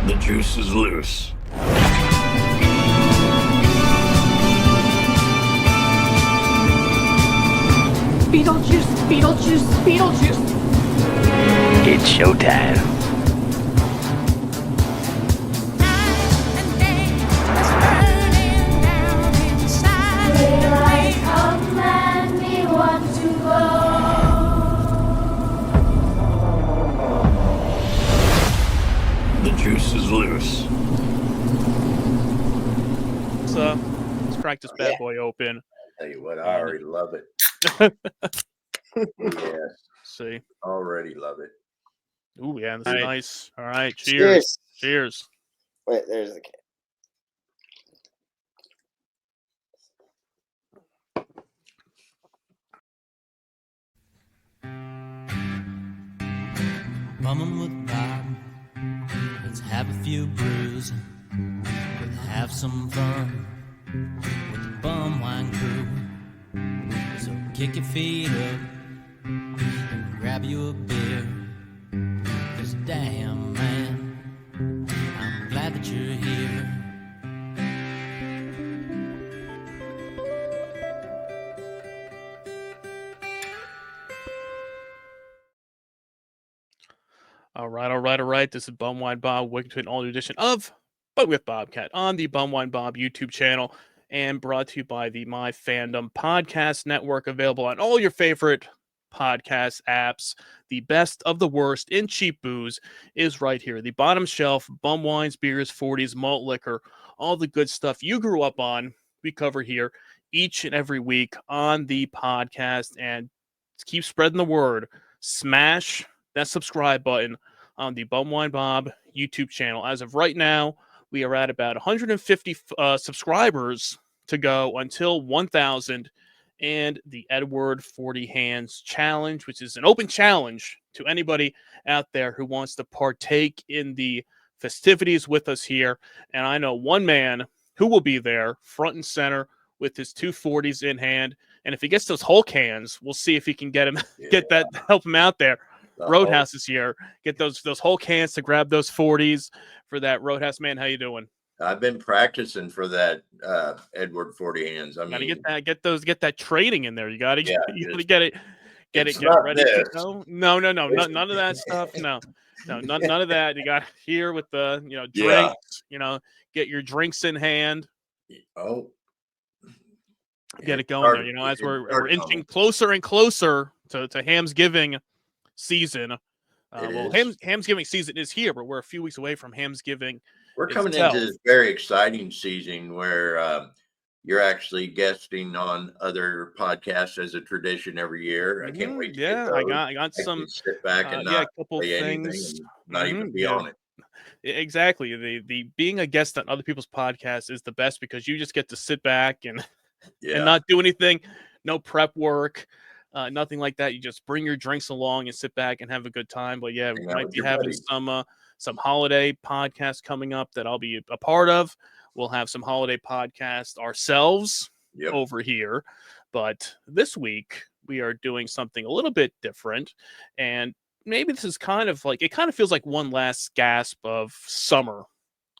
The juice is loose. Beetlejuice, Beetlejuice, Beetlejuice. It's showtime. Daylight, command me what to go. The juice is loose. Let's crack this bad boy open. Tell you what, I already love it. Yes, See. already love it. Ooh, yeah, this All is right. nice. All right, cheers. Cheers. Wait, there's the can. Bumming with Bob. Let's have a few brews. We'll have some fun with the bum wine crew. So kick your feet up and grab you a beer. 'Cause damn, man, I'm glad that you're here. All right. This is Bumwine Bob. Welcome to an all-new edition of But with Bobcat on the Bumwine Bob YouTube channel and brought to you by the My Fandom Podcast Network, available on all your favorite podcast apps. The best of the worst in cheap booze is right here. The bottom shelf, bum wines, beers, 40s, malt liquor, all the good stuff you grew up on, we cover here each and every week on the podcast. And keep spreading the word. Smash that subscribe button on the Bumwine Bob YouTube channel. As of right now, we are at about 150 subscribers to go until 1,000 and the Edward 40 Hands Challenge, which is an open challenge to anybody out there who wants to partake in the festivities with us here. And I know one man who will be there front and center with his 240s in hand. And if he gets those Hulk hands, we'll see if he can get him, help him out there. Roadhouse this year, get those Hulk hands to grab those 40s for that Roadhouse man. How you doing? I've been practicing for that Edward 40 Hands. I mean, get that trading in there. You gotta get it ready to go. No, none of that stuff. No, none of that. You got here with the drinks. Get your drinks in hand. Oh, get it going there. As we're inching closer and closer to Hamsgiving season. Hamsgiving season is here, but we're a few weeks away from Hamsgiving. We're coming into this very exciting season where you're actually guesting on other podcasts as a tradition every year. I can't wait to get those. I got some sit back and not a couple say things, anything, and not even be on it. Exactly. The being a guest on other people's podcasts is the best because you just get to sit back and not do anything, no prep work. Nothing like that. You just bring your drinks along and sit back and have a good time. But yeah, we might be having some holiday podcasts coming up that I'll be a part of. We'll have some holiday podcasts ourselves over here. But this week we are doing something a little bit different. And maybe this is kind of feels like one last gasp of summer.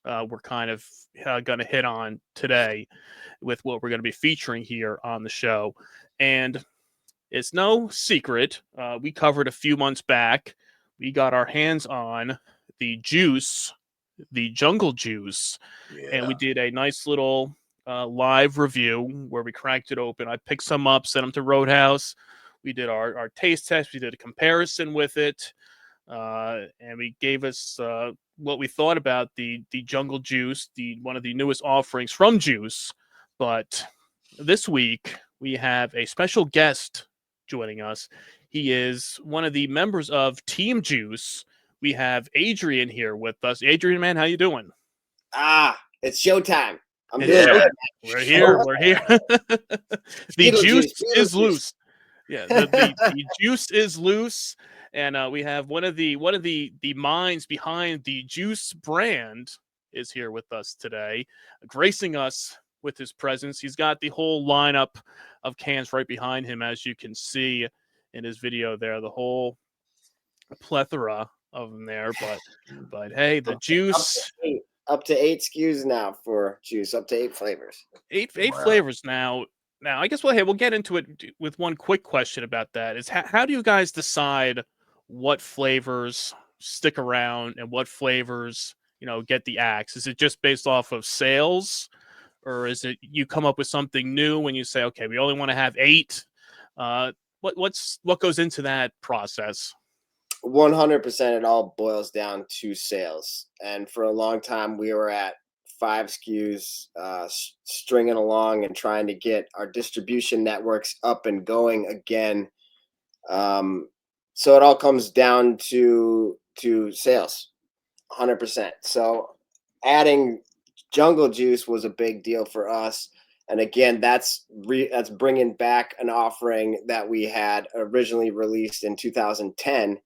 We're kind of going to hit on today with what we're going to be featuring here on the show. And it's no secret. We covered a few months back. We got our hands on the juice, the Jungle Juice, and we did a nice little live review where we cracked it open. I picked some up, sent them to Roadhouse. We did our taste test. We did a comparison with it, and we gave us what we thought about the Jungle Juice, one of the newest offerings from Juice. But this week we have a special guest joining us. He is one of the members of Team Juice. We have Adrian here with us. Adrian, man, how you doing? It's showtime. I'm It's good. We're here. The juice is loose. Yeah, the juice is loose, and we have one of the minds behind the Juice brand is here with us today, gracing us with his presence. He's got the whole lineup of cans right behind him, as you can see in his video there. The whole plethora of them there, but hey, the juice, Up to 8 SKUs now for juice, up to 8 flavors. eight Wow. flavors now. Now, I guess we'll get into it with one quick question about that. Is how do you guys decide what flavors stick around and what flavors, get the axe? Is it just based off of sales, or is it you come up with something new when you say, okay, we only want to have 8? What goes into that process? 100%, it all boils down to sales. And for a long time, we were at 5 SKUs, stringing along and trying to get our distribution networks up and going again. So it all comes down to sales, 100%. So adding Jungle Juice was a big deal for us. And again, that's bringing back an offering that we had originally released in 2010,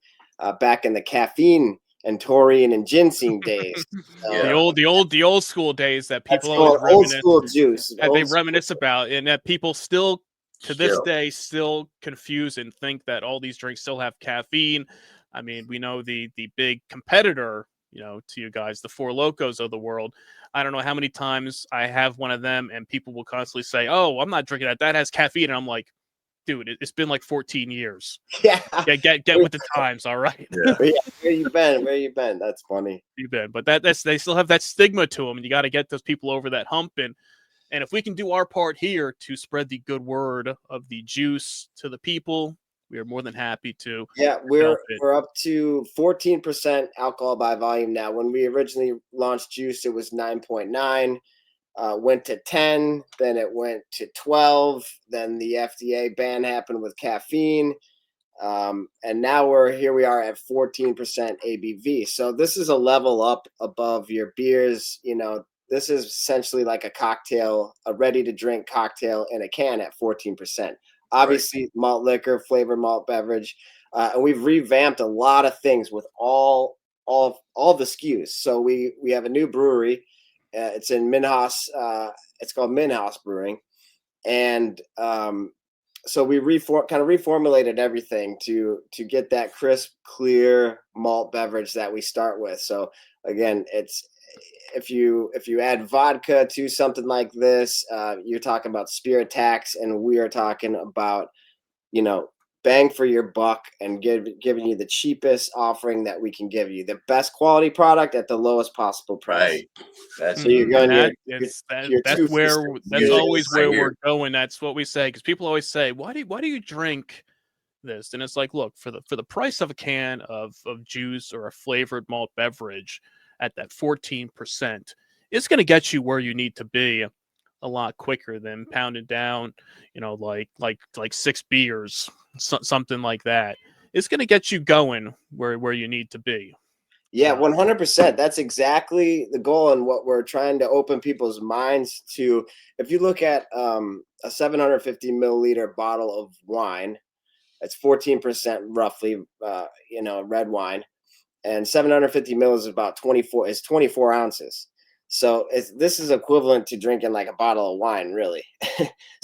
back in the caffeine and taurine and ginseng days. Yeah. The old school days that That's people always called old school juice. that they Old school. reminisce about, and that people still to this Still. day still confuse and think that all these drinks still have caffeine. I mean, we know the big competitor, to you guys, the Four Locos of the world. I don't know how many times I have one of them, and people will constantly say, "Oh, I'm not drinking that. That has caffeine." And I'm like, dude, it's been like 14 years. Yeah. Get with the times, all right? Yeah. Where you been? Where you been? That's funny. You been, but that's they still have that stigma to them, and you got to get those people over that hump. And if we can do our part here to spread the good word of the juice to the people, we are more than happy to. Yeah, help we're it. up to 14% alcohol by volume now. When we originally launched juice, it was 9.9. Went to 10, then it went to 12. Then the FDA ban happened with caffeine, and now we are at 14% ABV. So this is a level up above your beers. This is essentially like a cocktail, a ready-to-drink cocktail in a can at 14%. Obviously, malt liquor, flavored malt beverage, and we've revamped a lot of things with all the SKUs. So we have a new brewery. It's in Minhas. It's called Minhas Brewing, and so we reformulated everything to get that crisp, clear malt beverage that we start with. So again, it's if you add vodka to something like this, you're talking about spirit tax, and we are talking about bang for your buck and giving you the cheapest offering that we can give you, the best quality product at the lowest possible price. Right. That's So you're going that's Music always right where here. we're going. That's what we say, because people always say, why do you drink this? And it's like, look, for the price of a can of juice or a flavored malt beverage at that 14%, it's going to get you where you need to be a lot quicker than pounded down, like 6 beers, something like that. It's going to get you going where you need to be. Yeah, 100%. That's exactly the goal, and what we're trying to open people's minds to. If you look at a 750 milliliter bottle of wine, it's 14% roughly, red wine, and 750 mils is about 24 ounces. So this is equivalent to drinking like a bottle of wine, really.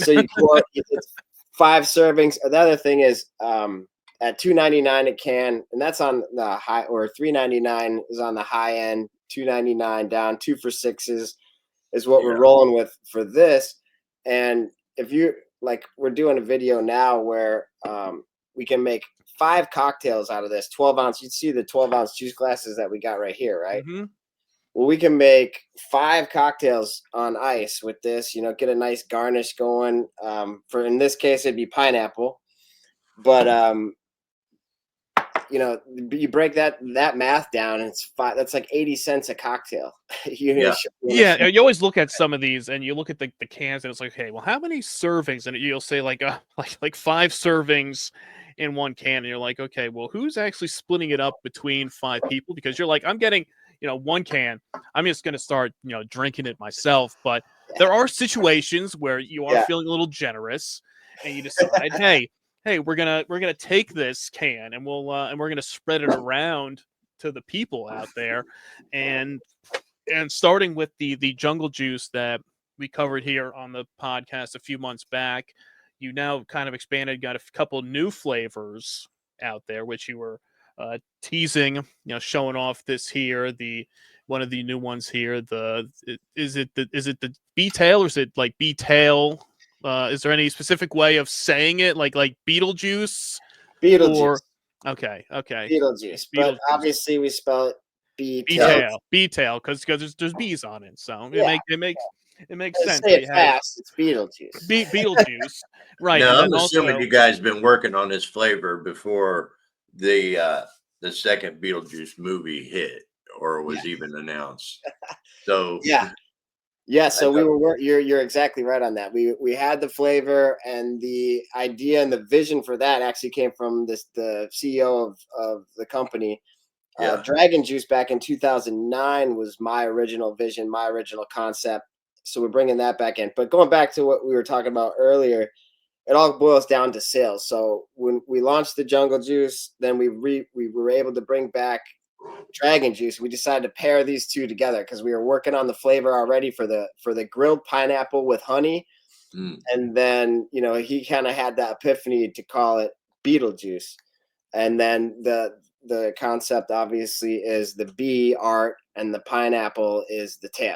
So you pour it's 5 servings. The other thing is, at $2.99 a can, and that's on the high, or $3.99 is on the high end. $2.99 down, 2 for $6s is what we're rolling with for this. And if you we're doing a video now where we can make 5 cocktails out of this 12-ounce. You'd see the 12-ounce juice glasses that we got right here, right? Mm-hmm. Well, we can make 5 cocktails on ice with this. Get a nice garnish going. For in this case, it'd be pineapple, but you break that math down, and it's 5. That's like 80 cents a cocktail. You always look at some of these, and you look at the cans, and it's like, hey, well, how many servings? And you'll say like 5 servings in one can, and you're like, okay, well, who's actually splitting it up between 5 people? Because you're like, I'm getting 1 can. I'm just gonna start drinking it myself. But there are situations where you are feeling a little generous, and you decide, hey, we're gonna take this can, and we're gonna spread it around to the people out there, and starting with the Jungle Juice that we covered here on the podcast a few months back, you now kind of expanded, got a couple new flavors out there, which you were teasing, showing off this here, one of the new ones here. Is it the BEETAIL, or is it like BEETAIL? Is there any specific way of saying it, like Beetlejuice? Beetlejuice. Okay. Beetlejuice. But obviously we spell it BEETAIL, because there's bees on it, so it makes sense. Say it fast. It's Beetlejuice. Beetlejuice, right? Now, And I'm assuming you guys been working on this flavor before the second Beetlejuice movie hit or was even announced. So yeah. So we were. You're exactly right on that. We had the flavor, and the idea and the vision for that actually came from the CEO of the company. Dragon Juice back in 2009 was my original vision, my original concept. So we're bringing that back in. But going back to what we were talking about earlier, it all boils down to sales. So when we launched the Jungle Juice, then we were able to bring back Dragon Juice. We decided to pair these two together because we were working on the flavor already for the grilled pineapple with honey. And then, he kind of had that epiphany to call it Beetlejuice. And then the concept obviously is the bee art and the pineapple is the tail.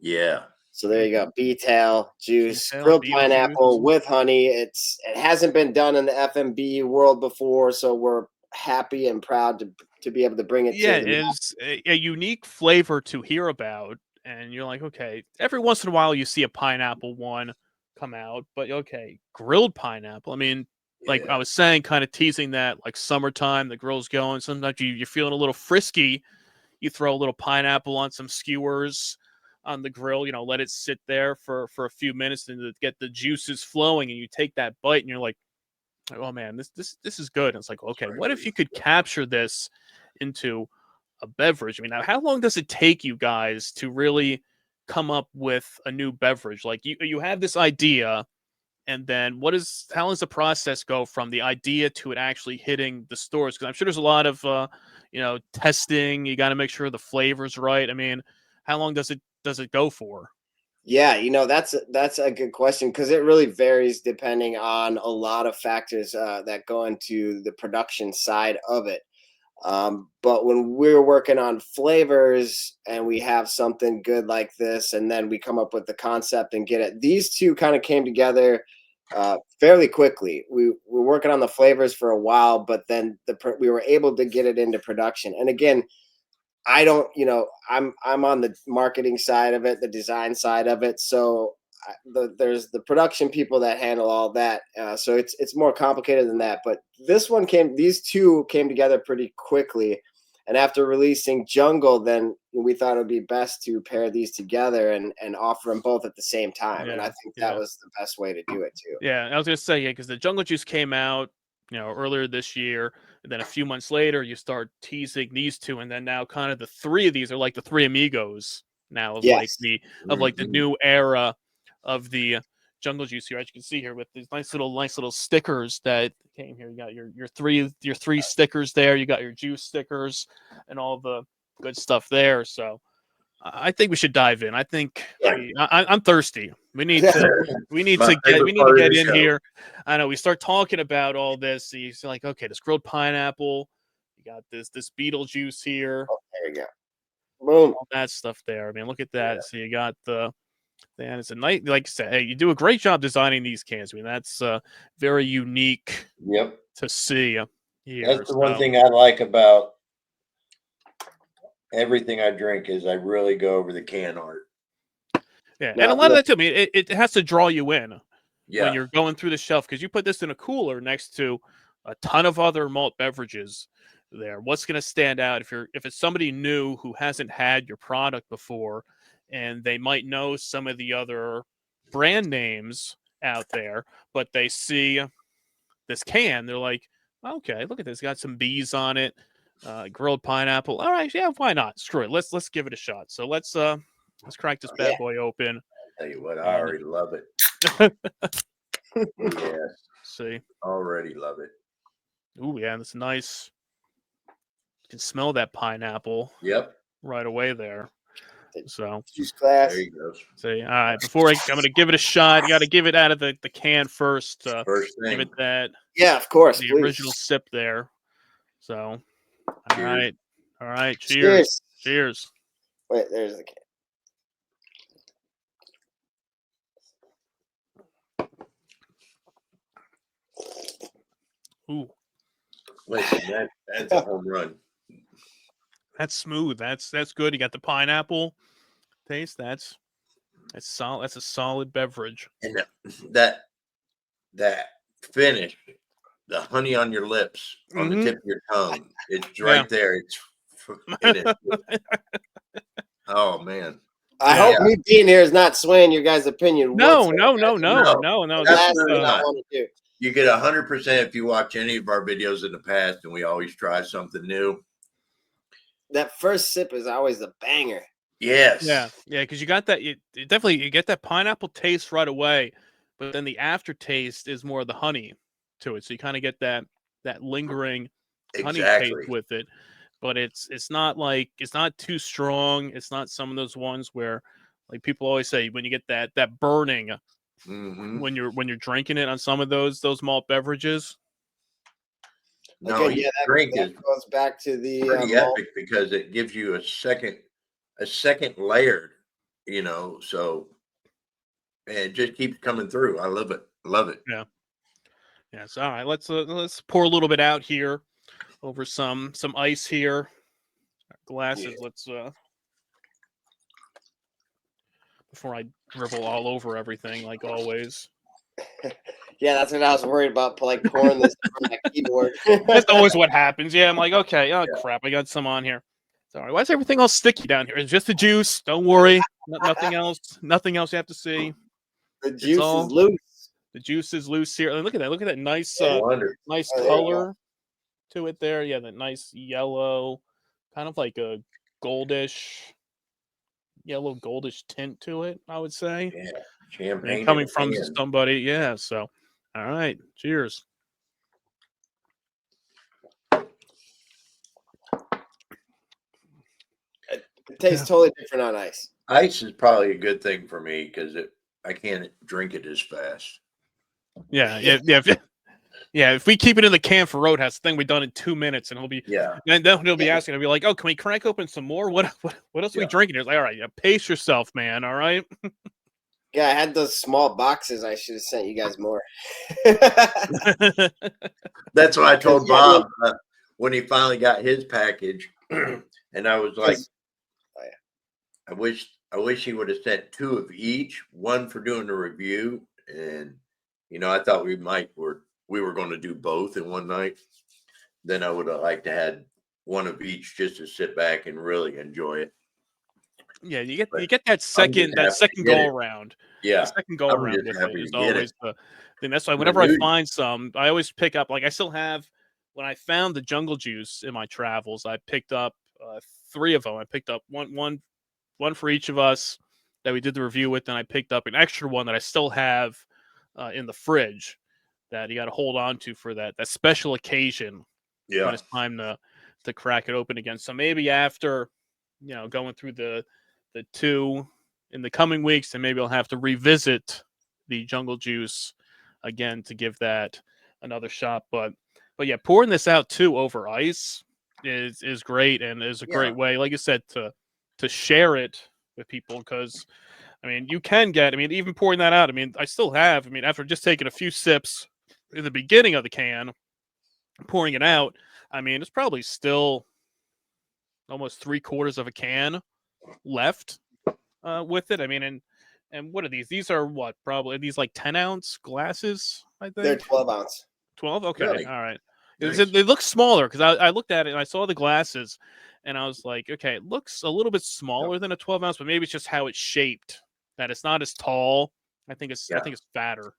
Yeah. So there you go. BEETAIL juice, grilled pineapple juice with honey. It hasn't been done in the FMB world before, so we're happy and proud to be able to bring it. It's a unique flavor to hear about, and you're like, okay, every once in a while you see a pineapple one come out, but okay, grilled pineapple. I mean, like I was saying, kind of teasing that, like summertime, the grill's going. Sometimes you're feeling a little frisky. You throw a little pineapple on some skewers on the grill, let it sit there for a few minutes and to get the juices flowing, and you take that bite and you're like, oh man, this is good. And it's like, okay, what if you could capture this into a beverage? I mean, now how long does it take you guys to really come up with a new beverage? Like you have this idea, and then how does the process go from the idea to it actually hitting the stores? Because I'm sure there's a lot of testing. You got to make sure the flavor's right. I mean, how long does it go for? Yeah, that's a good question because it really varies depending on a lot of factors that go into the production side of it. But when we're working on flavors and we have something good like this, and then we come up with the concept and get it, these two kind of came together fairly quickly. We were working on the flavors for a while, but then we were able to get it into production. And again, I don't, I'm on the marketing side of it, the design side of it. So there's the production people that handle all that. So it's more complicated than that. But these two came together pretty quickly. And after releasing Jungle, then we thought it would be best to pair these together and offer them both at the same time. And I think that was the best way to do it too. Yeah, I was going to say, because the Jungle Juice came out, earlier this year, and then a few months later, you start teasing these two, and then now kind of the three of these are like the three amigos now of like the new era of the Jungle Juice here. As you can see here with these nice little stickers that came here. You got your three stickers there. You got your juice stickers and all the good stuff there. So I think we should dive in. I think I'm thirsty. We need to get in here. I know we start talking about all this. So you're like, okay, this grilled pineapple. You got this Beetlejuice here. Oh, there you go. Boom. All that stuff there. I mean, look at that. Yeah. So you got it's a nice, like I said, hey, you do a great job designing these cans. I mean, that's very unique. Yep. To see here. That's the one thing I like about everything I drink is I really go over the can art. Yeah, and a lot of that too. I mean, it has to draw you in when you're going through the shelf, because you put this in a cooler next to a ton of other malt beverages there. What's going to stand out if it's somebody new who hasn't had your product before, and they might know some of the other brand names out there, but they see this can, they're like, okay, look at this, got some bees on it, grilled pineapple. All right, yeah, why not? Screw it, let's give it a shot. So let's crack this bad boy open. I'll tell you what, I already love it. Yes. See, already love it. Ooh, yeah, that's nice. You can smell that pineapple. Yep. Right away there. So juice glass. There you go. See, all right. Before I'm going to give it a shot, you got to give it out of the can first. First thing. Give it that. Yeah, of course. The original sip there. So All right. All right. Cheers. Cheers. Cheers. Wait, there's the can. Ooh, Listen, that's a home run. that's smooth. That's good. You got the pineapple taste. That's solid. That's a solid beverage. And that finish, the honey on your lips, on the tip of your tongue, it's right there. It is. Oh man. I hope me being here is not swaying your guys' opinion. No. That's what I want to do. You get 100% if you watch any of our videos in the past, and we always try something new. That first sip is always a banger. Yes. Yeah, because you got that. You get that pineapple taste right away, but then the aftertaste is more of the honey to it. So you kind of get that lingering honey taste with it. But it's not too strong. It's not some of those ones where, like people always say, when you get that burning when you're drinking it on some of those malt beverages. No, that goes back to the pretty epic because it gives you a second layer, so it just keeps coming through. I love it. Yeah. So all right, let's pour a little bit out here over some ice here. Glasses. Let's before I dribble all over everything like always. Yeah, that's what I was worried about, like pouring this on my keyboard. That's always what happens. Yeah, I'm like, okay, crap, I got some on here. Sorry, why is everything all sticky down here? It's just the juice. Don't worry. Nothing else. Nothing else you have to see. The juice is loose. The juice is loose here. Look at that nice nice Oh, color to it there. Yeah, that nice yellow, kind of like a yellow goldish tint to it, I would say. Yeah. Champagne. And coming from somebody, yeah. So all right. Cheers. It tastes totally different on ice. Ice is probably a good thing for me because I can't drink it as fast. Yeah. If we keep it in the can for Roadhouse, the thing we've done in 2 minutes, and he'll be then he'll be asking, he'll be like, "Oh, can we crank open some more? What else are we drinking?" It's like, all right, pace yourself, man. All right. Yeah, I had those small boxes. I should have sent you guys more. That's what I told Bob when he finally got his package, and I was like, I wish he would have sent 2 of each, one for doing the review, and I thought we were going to do both in one night. Then I would have liked to had one of each just to sit back and really enjoy it. Yeah, you get that second go around. Yeah, the second go around with it is always the thing. That's why whenever I find some, I always pick up. Like I still have, when I found the Jungle Juice in my travels, I picked up 3 of them. I picked up one for each of us that we did the review with, and I picked up an extra one that I still have in the fridge that you got to hold on to for that special occasion. Yeah, when it's time to crack it open again. So maybe after going through the 2 in the coming weeks, and maybe I'll have to revisit the Jungle Juice again to give that another shot. But yeah, pouring this out too over ice is great, and is a great way, like you said, to share it with people, because I mean you can get, even pouring that out, I still have, after just taking a few sips in the beginning of the can, pouring it out, it's probably still almost 3/4 of a can left with it. And what are these? These are what? Probably these like 10-ounce glasses, I think. They're 12-ounce. 12? Okay. Really? All right. Nice. They look smaller because I looked at it and I saw the glasses and I was like, okay, it looks a little bit smaller than a 12-ounce, but maybe it's just how it's shaped, that it's not as tall. I think it's fatter.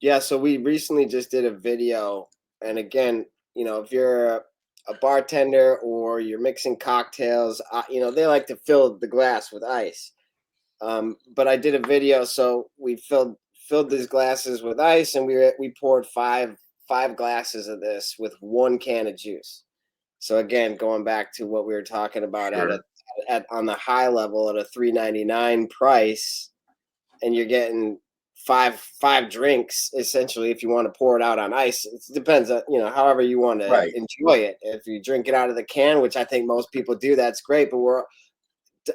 Yeah, so we recently just did a video, and again, if you're a bartender or you're mixing cocktails, they like to fill the glass with ice. But I did a video, so we filled these glasses with ice, and we poured five glasses of this with 1 can of juice. So again, going back to what we were talking about, on the high level at a $3.99 price, and you're getting five drinks essentially. If you want to pour it out on ice, it depends on, you know, however you want to Right. enjoy it. If you drink it out of the can, which I think most people do, that's great. But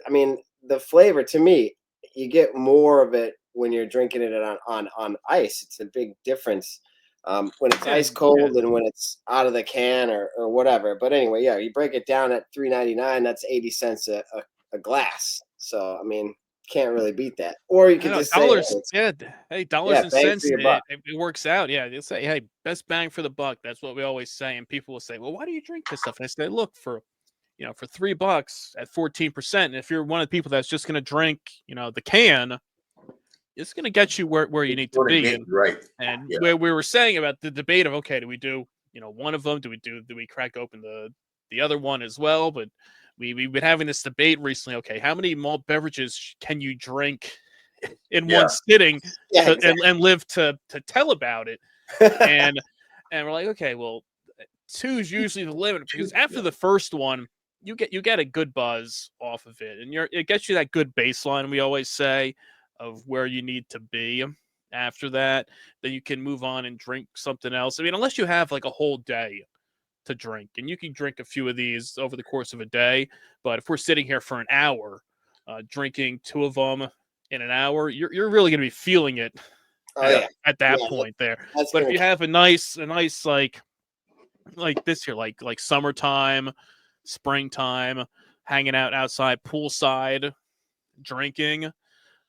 I mean, the flavor, to me, you get more of it when you're drinking it on ice. It's a big difference when it's ice cold and when it's out of the can or whatever. But anyway, yeah, you break it down at $3.99. That's 80 cents a glass. So I mean, can't really beat that. Or you could just say dollars. Yeah, hey, dollars and bang for cents. your buck. It works out. Yeah, they'll say, hey, best bang for the buck. That's what we always say. And people will say, well, why do you drink this stuff? And I say, look, for $3 at 14%. And if you're one of the people that's just going to drink, the can, it's going to get you where you need to be. Right. And where we were saying about the debate of, okay, do we do, one of them? Do we crack open the other one as well? But we've been having this debate recently. Okay, how many malt beverages can you drink in one sitting and live to tell about it? And we're like, okay, well, 2 is usually the limit, because after the first one, you get a good buzz off of it, and it gets you that good baseline, we always say, of where you need to be. After that, then you can move on and drink something else. I mean, unless you have like a whole day to drink, and you can drink a few of these over the course of a day. But if we're sitting here for an hour, drinking 2 of them in an hour, you're really going to be feeling it at that point there. But if you have a nice like this here, like summertime, springtime, hanging out outside poolside, drinking,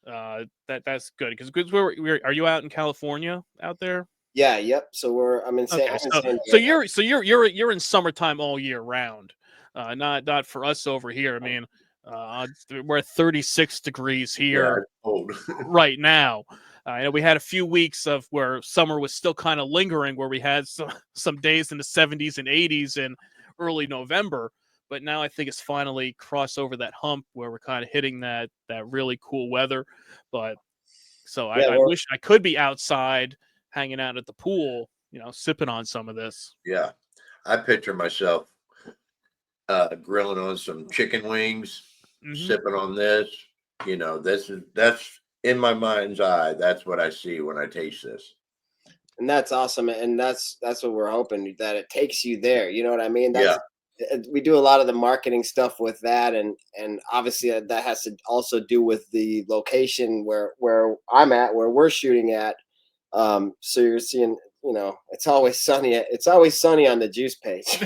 that's good. Because are you out in California out there? Yeah, yep. So I'm in San Diego. So you're in summertime all year round. Not for us over here. I mean, we're at 36 degrees here right now. We had a few weeks of where summer was still kind of lingering, where we had some days in the 70s and 80s in early November. But now I think it's finally crossed over that hump where we're kind of hitting that really cool weather. But so I wish I could be outside hanging out at the pool, sipping on some of this. Yeah. I picture myself grilling on some chicken wings, sipping on this. That's in my mind's eye. That's what I see when I taste this. And that's awesome. And that's what we're hoping, that it takes you there. You know what I mean? We do a lot of the marketing stuff with that, and obviously that has to also do with the location where I'm at, where we're shooting at. So you're seeing, it's always sunny on the juice page.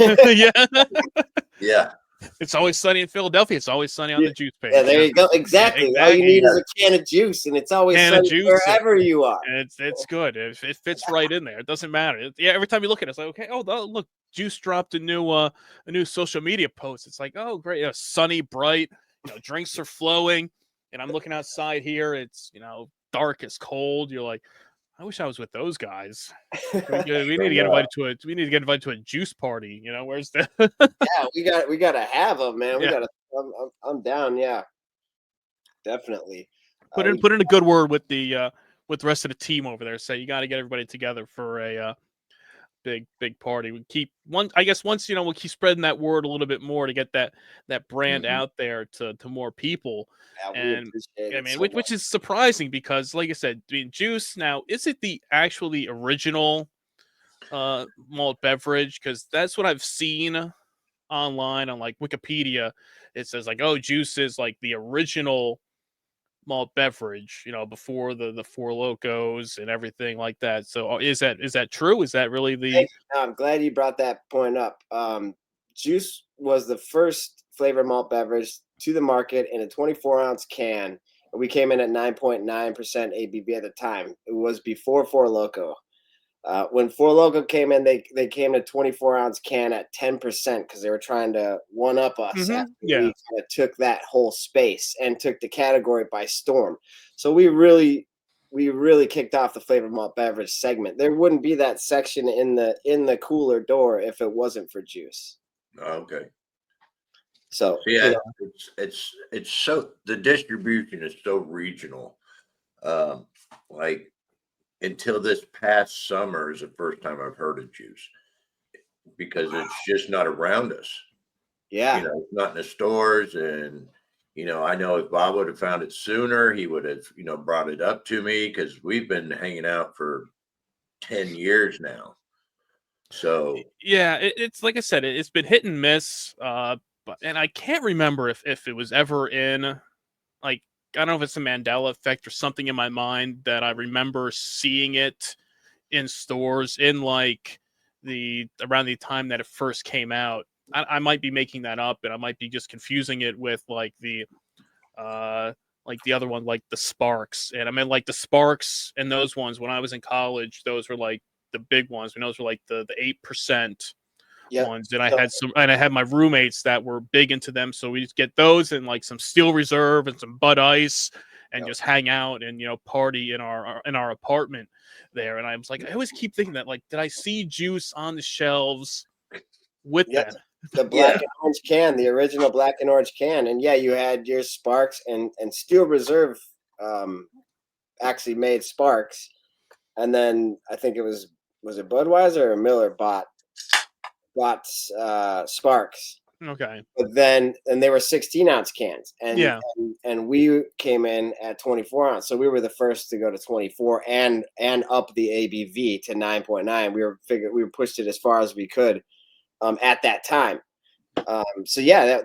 Yeah. It's always sunny in Philadelphia. It's always sunny on the juice page. Yeah, there you go. Exactly. All you need is a can of juice, and it's always sunny wherever you are. And it's good. It fits right in there. It doesn't matter. Every time you look at it, it's like, okay, oh, look, Juice dropped a new social media post. It's like, oh, great, sunny, bright, drinks are flowing, and I'm looking outside here. It's dark, it's cold. You're like, I wish I was with those guys. We need to get invited to a juice party. Where's the? Yeah, we gotta have them, man. We gotta. I'm down. Yeah, definitely. Put in a good word with the rest of the team over there. Say you got to get everybody together for a big party. We keep once we'll keep spreading that word a little bit more to get that brand out there to more people. And which is surprising, because like I said, juice now, is it the actually original malt beverage? Because that's what I've seen online on like Wikipedia. It says like, oh, juice is like the original malt beverage, before the Four Locos and everything like that. So is that true? Is that really the? I'm glad you brought that point up. Juice was the first flavored malt beverage to the market in a 24-ounce can. We came in at 9.9% ABV at the time. It was before Four Loko. When Four Loko came in, they came to 24-ounce can at 10%, because they were trying to one up us. We kind of took that whole space and took the category by storm. So we really kicked off the flavored malt beverage segment. There wouldn't be that section in the cooler door if it wasn't for juice. Okay. So it's so, the distribution is so regional. Like, until this past summer is the first time I've heard of juice, because it's just not around us. Yeah. It's not in the stores, and I know if Bob would have found it sooner, he would have, brought it up to me because we've been hanging out for 10 years now. So Yeah, it's like I said, it's been hit and miss. And I can't remember if it was ever in, like, I don't know if it's a Mandela effect or something in my mind that I remember seeing it in stores in like around the time that it first came out. I might be making that up, and I might be just confusing it with like the other one, like the Sparks. And I mean, like the Sparks and those ones when I was in college, those were like the big ones. When those were like the 8% Yep. ones. And I had my roommates that were big into them. So we just get those and like some Steel Reserve and some Bud Ice and just hang out and, party in our apartment there. And I was like, I always keep thinking that, like, did I see Juice on the shelves with them? The black and orange can, the original black and orange can. And yeah, you had your Sparks and Steel Reserve actually made Sparks. And then I think was it Budweiser or Miller bought Sparks. Okay. But then, and they were 16-ounce cans, and we came in at 24-ounce, so we were the first to go to 24 and up the ABV to 9.9. We pushed it as far as we could at that time. So yeah,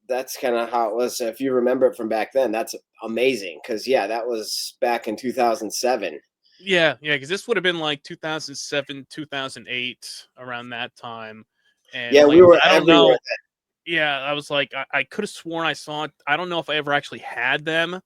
that's kind of how it was. If you remember it from back then, that's amazing because that was back in 2007. Yeah, because this would have been like 2007, 2008, around that time. And yeah, like, we were I don't everywhere know. then. Yeah, I was like, I could have sworn I saw it. I don't know if I ever actually had them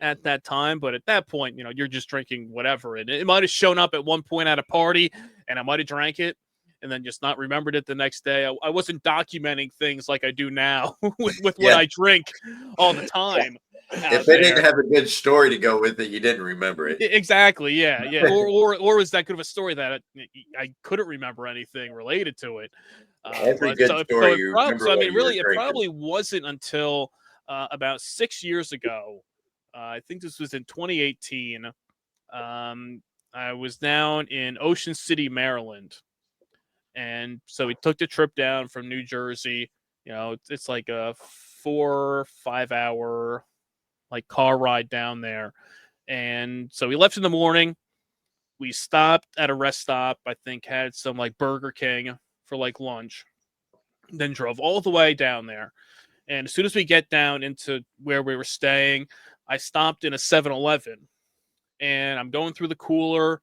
at that time, but at that point, you're just drinking whatever. And it might have shown up at one point at a party, and I might have drank it, and then just not remembered it the next day. I wasn't documenting things like I do now with what I drink all the time. If they didn't have a good story to go with it, you didn't remember it. Exactly. Yeah. Or was that good of a story that I couldn't remember anything related to it? Every good story you remember. So I mean, really, it probably wasn't until about 6 years ago. I think this was in 2018. I was down in Ocean City, Maryland, and so we took the trip down from New Jersey. It's like a 4 or 5 hour like car ride down there. And so we left in the morning. We stopped at a rest stop, I think had some like Burger King for like lunch, then drove all the way down there. And as soon as we get down into where we were staying, I stopped in a 7-Eleven, and I'm going through the cooler,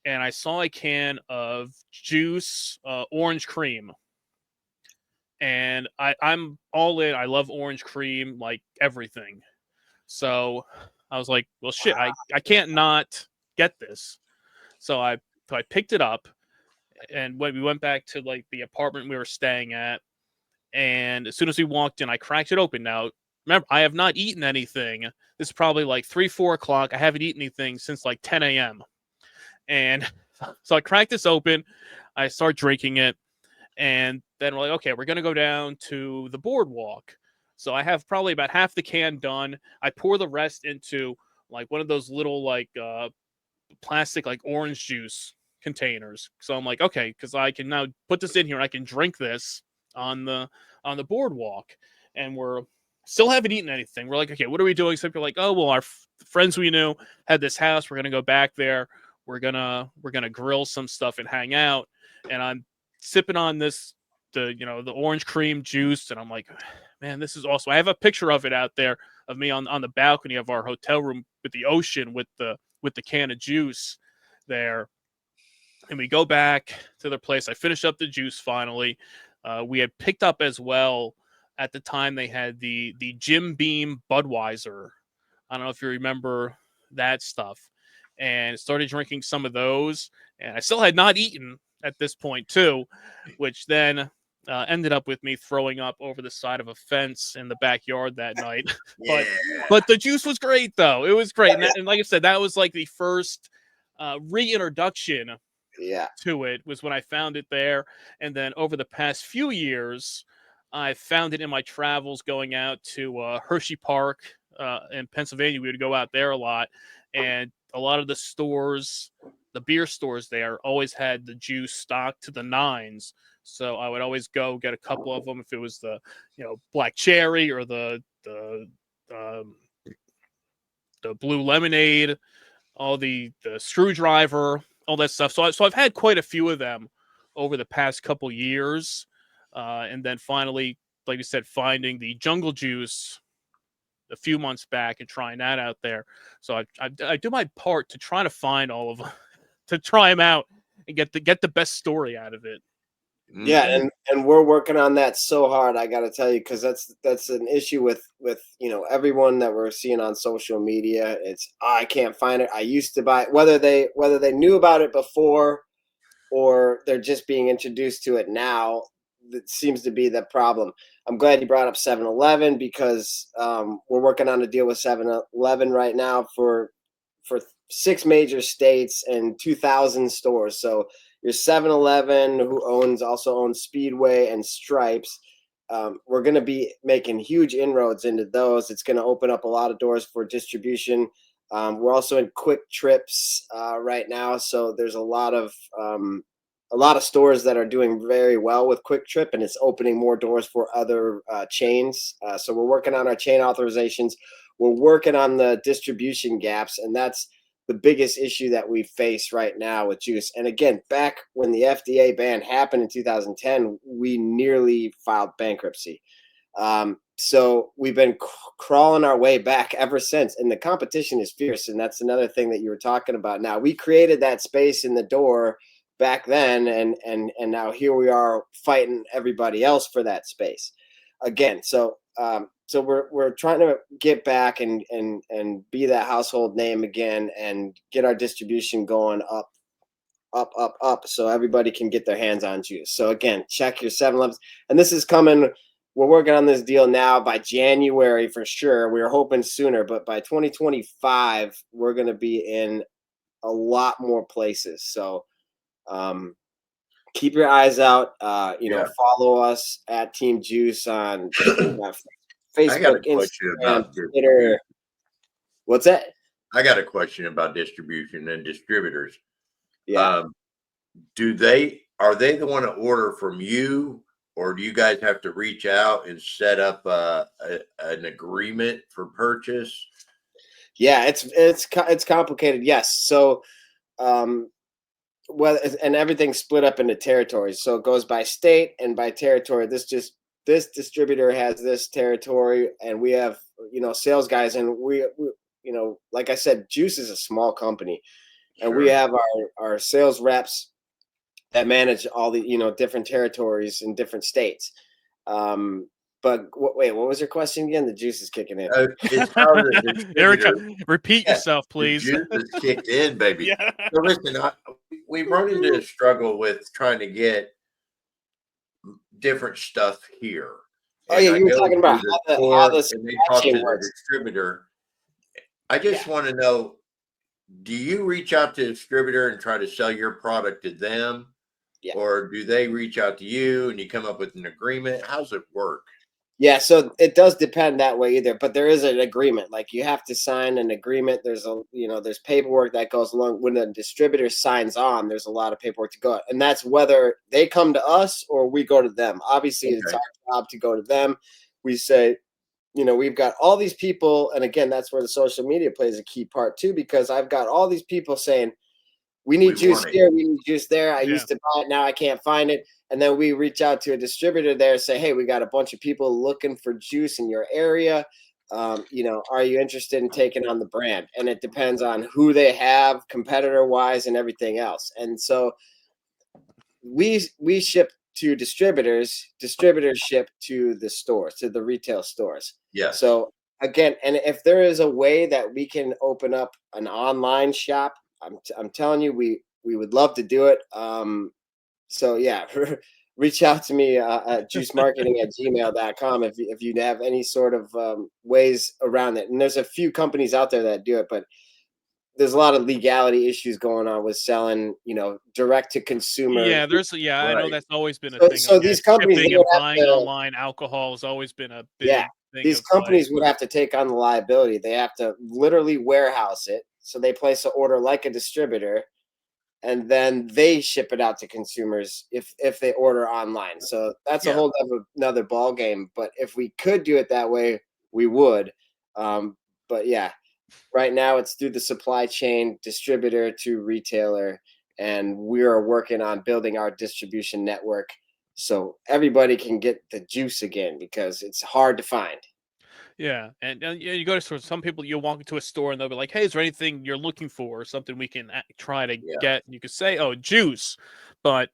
and I saw a can of juice, orange cream. And I'm all in. I love orange cream, like everything. So I was like, well, shit, I can't not get this. So I picked it up, and when we went back to like the apartment we were staying at, and as soon as we walked in, I cracked it open. Now, remember, I have not eaten anything. This is probably like 3-4 o'clock. I haven't eaten anything since like 10 a.m. And so I cracked this open. I start drinking it, and then we're like, okay, we're gonna go down to the boardwalk. So I have probably about half the can done. I pour the rest into like one of those little like plastic like orange juice containers. So I'm like, okay, because I can now put this in here and I can drink this on the boardwalk. And we're still haven't eaten anything. We're like, okay, what are we doing? So people are like, oh well, our friends we knew had this house. We're gonna go back there. We're gonna grill some stuff and hang out. And I'm sipping on the orange cream juice, and I'm like, man, this is awesome. I have a picture of it out there of me on the balcony of our hotel room with the ocean with the can of juice there. And we go back to their place. I finish up the juice finally. We had picked up as well at the time they had the Jim Beam Budweiser. I don't know if you remember that stuff. And started drinking some of those. And I still had not eaten at this point too, which then ended up with me throwing up over the side of a fence in the backyard that night. But the juice was great, though. It was great. And like I said, that was like the first reintroduction to it, was when I found it there. And then over the past few years, I found it in my travels going out to Hershey Park in Pennsylvania. We would go out there a lot. And a lot of the stores, the beer stores there, always had the juice stocked to the nines. So I would always go get a couple of them if it was the, black cherry or the blue lemonade, all the screwdriver, all that stuff. So I've had quite a few of them over the past couple years, and then finally, like you said, finding the Jungle Juice a few months back and trying that out there. So I do my part to try to find all of them, to try them out and get the best story out of it. Yeah, and we're working on that so hard. I got to tell you, because that's an issue with everyone that we're seeing on social media. It's I can't find it. I used to buy it. Whether they knew about it before or they're just being introduced to it now. That seems to be the problem. I'm glad you brought up 7-Eleven because we're working on a deal with 7-Eleven right now for 6 major states and 2,000 stores. So your 7-Eleven, who also owns Speedway and Stripes, we're going to be making huge inroads into those. It's going to open up a lot of doors for distribution. We're also in Quick Trips right now, so there's a lot of stores that are doing very well with Quick Trip, and it's opening more doors for other chains. So we're working on our chain authorizations. We're working on the distribution gaps, and that's the biggest issue that we face right now with juice. And again, back when the FDA ban happened in 2010, we nearly filed bankruptcy. So we've been crawling our way back ever since, and the competition is fierce. And that's another thing that you were talking about. Now, we created that space in the door back then, and now here we are fighting everybody else for that space again. So we're trying to get back and be that household name again and get our distribution going up so everybody can get their hands on juice. So again, check your 7-Elevens, and this is coming. We're working on this deal now. By January for sure. We were hoping sooner, but by 2025 we're going to be in a lot more places. So keep your eyes out. Follow us at Team Juice on Facebook, Instagram, Twitter. What's that? I got a question about distribution and distributors. Yeah. Are they the one to order from you, or do you guys have to reach out and set up an agreement for purchase? Yeah, it's complicated. Yes. So, and everything's split up into territories. So it goes by state and by territory. This distributor has this territory, and we have sales guys, and we like I said, Juice is a small company, and we have our sales reps that manage all the different territories in different states. But wait, what was your question again? The juice is kicking in. It's how the Erica, repeat yourself, please. The juice is kicked in, baby. Yeah. So listen, we've run into a struggle with trying to get different stuff here. Oh, yeah, you were talking about how the distributor. I just want to know, do you reach out to the distributor and try to sell your product to them? Yeah. Or do they reach out to you and you come up with an agreement? How's it work? Yeah, so it does depend that way either, but there is an agreement. Like you have to sign an agreement. There's there's paperwork that goes along when the distributor signs on. There's a lot of paperwork to go, and that's whether they come to us or we go to them. Obviously, It's our job to go to them. We say, we've got all these people, and again, that's where the social media plays a key part too, because I've got all these people saying, we need juice here, we need juice there. I used to buy it, now I can't find it. And then we reach out to a distributor there and say, hey, we got a bunch of people looking for juice in your area. Are you interested in taking on the brand? And it depends on who they have, competitor-wise, and everything else. And so we ship to distributors ship to the stores, to the retail stores. Yeah. So again, and if there is a way that we can open up an online shop, I'm telling you, we would love to do it. So yeah, reach out to me at juicemarketing@gmail.com if you have any sort of ways around it. And there's a few companies out there that do it, but there's a lot of legality issues going on with selling, direct to consumer. Yeah, I know that's always been a thing. So these companies and buying online alcohol has always been a big thing. These companies would have to take on the liability. They have to literally warehouse it. So they place an order like a distributor, and then they ship it out to consumers if they order online. So that's a whole another ball game. But if we could do it that way, we would. But yeah, right now it's through the supply chain, distributor to retailer, and we are working on building our distribution network so everybody can get the juice again because it's hard to find. Yeah, and you go to stores. Some people, you'll walk into a store and they'll be like, "Hey, is there anything you're looking for, or something we can try to get?" And you could say, "Oh, juice," but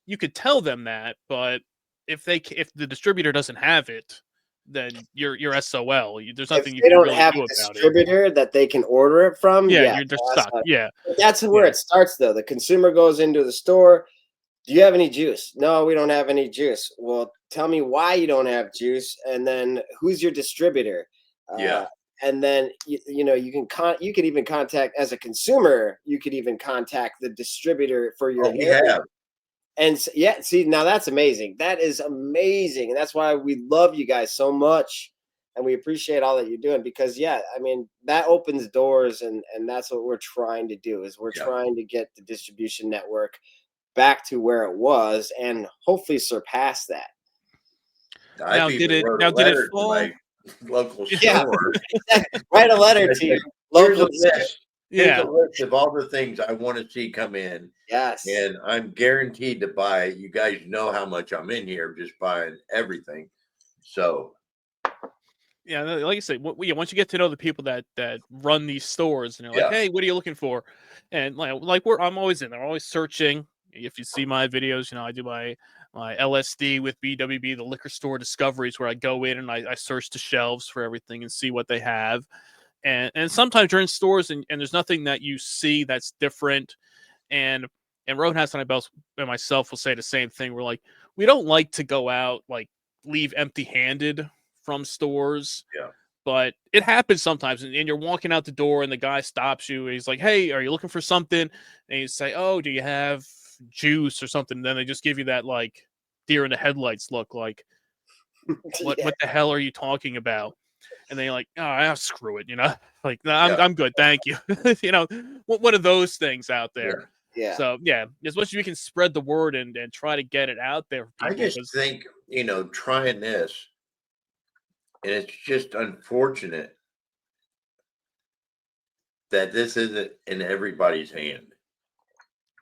you could tell them that. But if the distributor doesn't have it, then you're SOL. There's If nothing you they can don't really have do a about it. distributor that they can order it from, Yeah, yeah, you're just that's stuck. not- Yeah, that's where Yeah. it starts, though. The consumer goes into the store. Do you have any juice? No, we don't have any juice. Well, tell me why you don't have juice, and then who's your distributor? And then you know you could even contact as a consumer. You could even contact the distributor for your we area. have. And yeah, see, now that's amazing. That is amazing, and that's why we love you guys so much, and we appreciate all that you're doing. Because yeah, I mean that opens doors, and that's what we're trying to do. Is we're trying to get the distribution network back to where it was, and hopefully surpass that. Now, did it fall? To my local Yeah. store. Write a letter to your Here's a local. list. Here's Yeah. a list of all the things I want to see come in, Yes. and I'm guaranteed to buy. You guys know how much I'm in here just buying everything. So Yeah, like you say, once you get to know the people that run these stores, and they're like, "Hey, what are you looking for?" And I'm always in there, always searching. If you see my videos, I do my LSD with BWB, the liquor store discoveries, where I go in and I search the shelves for everything and see what they have. And sometimes you're in stores and there's nothing that you see that's different. And Roadhouse and myself will say the same thing. We're like, we don't like to go out, like leave empty-handed from stores. Yeah. But it happens sometimes, and you're walking out the door and the guy stops you and he's like, "Hey, are you looking for something?" And you say, "Oh, do you have juice or something?" And then they just give you that like deer in the headlights look, like what the hell are you talking about? And they're like, "Oh, screw it," like, "No, I'm good, thank you." One of those things out there. Yeah. So yeah, as much as you can spread the word and try to get it out there for I people, just think, trying this, and it's just unfortunate that this isn't in everybody's hand,